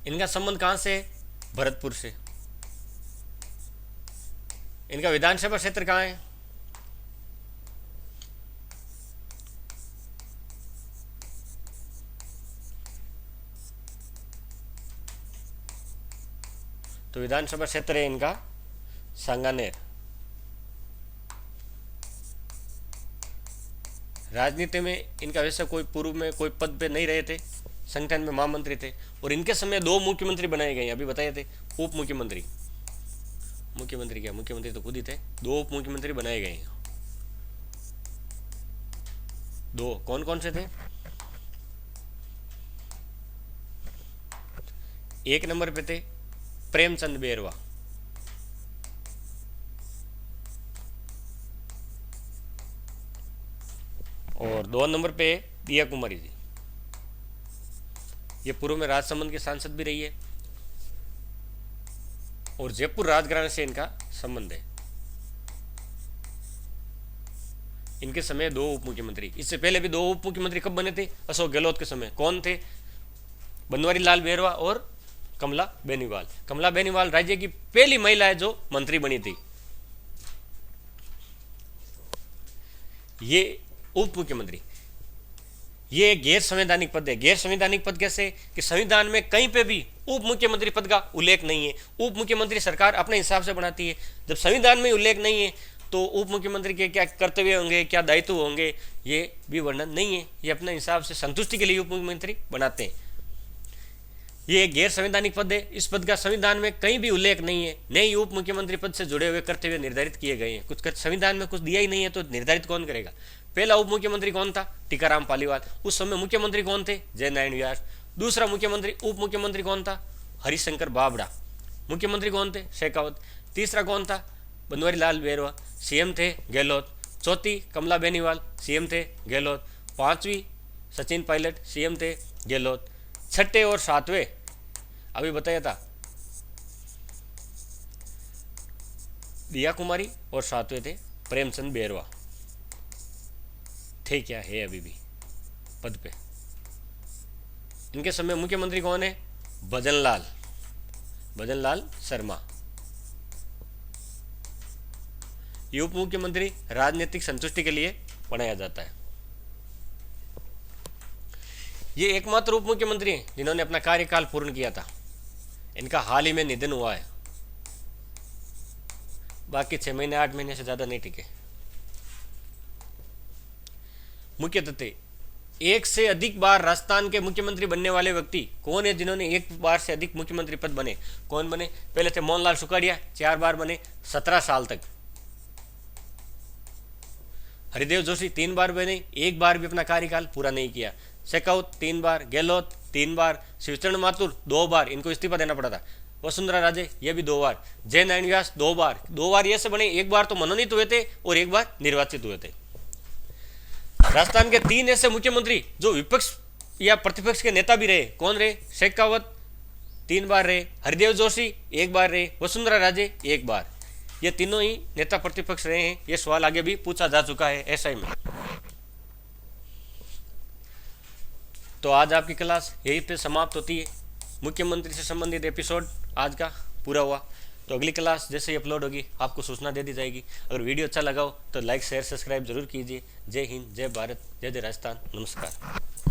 इनका संबंध कहां से है? भरतपुर से। इनका विधानसभा क्षेत्र कहां है? तो विधानसभा क्षेत्र है इनका सांगानेर। राजनीति में इनका वैसे कोई पूर्व में कोई पद पे नहीं रहे थे। संगठन में महामंत्री थे और इनके समय 2 मुख्यमंत्री बनाए गए, अभी बताए थे। उप मुख्यमंत्री, मुख्यमंत्री क्या, मुख्यमंत्री तो खुद ही थे। 2 उप मुख्यमंत्री बनाए गए। 2 कौन कौन से थे? एक नंबर पे थे प्रेमचंद बेरवा, और 2 नंबर पे दिया कुमारी जी। ये पूर्व में राजसमंद के सांसद भी रही है और जयपुर राजघराने से इनका संबंध है। इनके समय 2 उप मुख्यमंत्री। इससे पहले भी 2 उप मुख्यमंत्री कब बने थे? अशोक गहलोत के समय। कौन थे? बनवारी लाल बेरवा और कमला बेनीवाल। कमला बेनीवाल राज्य की पहली महिला है जो मंत्री बनी थी। ये उप मुख्यमंत्री, ये गैर संवैधानिक पद है। गैर संवैधानिक पद कैसे? कि संविधान में कहीं पे भी उप मुख्यमंत्री पद का उल्लेख नहीं है। उप मुख्यमंत्री सरकार अपने हिसाब से बनाती है। जब संविधान में उल्लेख नहीं है तो उप मुख्यमंत्री के क्या कर्तव्य होंगे, क्या दायित्व होंगे, ये भी वर्णन नहीं है। ये अपने हिसाब से संतुष्टि के लिए उप मुख्यमंत्री बनाते हैं। ये एक गैर संवैधानिक पद है। इस पद का संविधान में कहीं भी उल्लेख नहीं है। नए उप मुख्यमंत्री पद से जुड़े हुए कर्तव्य निर्धारित किए गए हैं। कुछ संविधान में कुछ दिया ही नहीं है तो निर्धारित कौन करेगा? पहला उप मुख्यमंत्री कौन था? टीकाराम पालीवाल। उस समय मुख्यमंत्री कौन थे? जयनारायण व्यास। दूसरा मुख्यमंत्री उप मुख्यमंत्री कौन था? हरिशंकर बाबड़ा। मुख्यमंत्री कौन थे? शेखावत। तीसरा कौन था? बनवारी लाल बेरवा। सीएम थे गहलोत। चौथी कमला बेनीवाल, सीएम थे गहलोत। 5वीं सचिन पायलट, सीएम थे गहलोत। 6ठे और 7वें अभी बताया था दिया कुमारी और 7वें थे प्रेमचंद बेरवा। थे क्या है अभी भी पद पे। इनके समय मुख्यमंत्री कौन है? भजनलाल शर्मा। ये उप मुख्यमंत्री राजनीतिक संतुष्टि के लिए बनाया जाता है। ये एकमात्र उप मुख्यमंत्री हैं जिन्होंने अपना कार्यकाल पूर्ण किया था। इनका हाल ही में निधन हुआ है। बाकी 6 महीने 8 महीने से ज्यादा नहीं टिके। मुख्य तथ्य, 1 से अधिक बार राजस्थान के मुख्यमंत्री बनने वाले व्यक्ति कौन है जिन्होंने 1 बार से अधिक मुख्यमंत्री पद बने? कौन बने? पहले थे मोहनलाल सुखाड़िया, 4 बार बने 17 साल तक। हरिदेव जोशी 3 बार बने, 1 बार भी अपना कार्यकाल पूरा नहीं किया। शेखावत 3 बार, गहलोत 3 बार, शिवचरण माथुर 2 बार, इनको इस्तीफा देना पड़ा था। वसुंधरा राजे ये भी 2 बार। जयनारायण व्यास 2 बार। 2 बार ये से बने, 1 बार तो मनोनीत हुए थे और 1 बार निर्वाचित हुए थे। राजस्थान के 3 ऐसे मुख्यमंत्री जो विपक्ष या प्रतिपक्ष के नेता भी रहे, कौन रहे? शेखावत, 3 बार रहे, हरिदेव जोशी 1 बार रहे, वसुंधरा राजे 1 बार। ये तीनों ही नेता प्रतिपक्ष रहे हैं। ये सवाल आगे भी पूछा जा चुका है एसआई में। तो आज आपकी क्लास यहीं पे समाप्त होती है। मुख्यमंत्री से संबंधित एपिसोड आज का पूरा हुआ। तो अगली क्लास जैसे ही अपलोड होगी आपको सूचना दे दी जाएगी। अगर वीडियो अच्छा लगा हो तो लाइक शेयर सब्सक्राइब जरूर कीजिए। जय हिंद, जय भारत, जय जय राजस्थान। नमस्कार।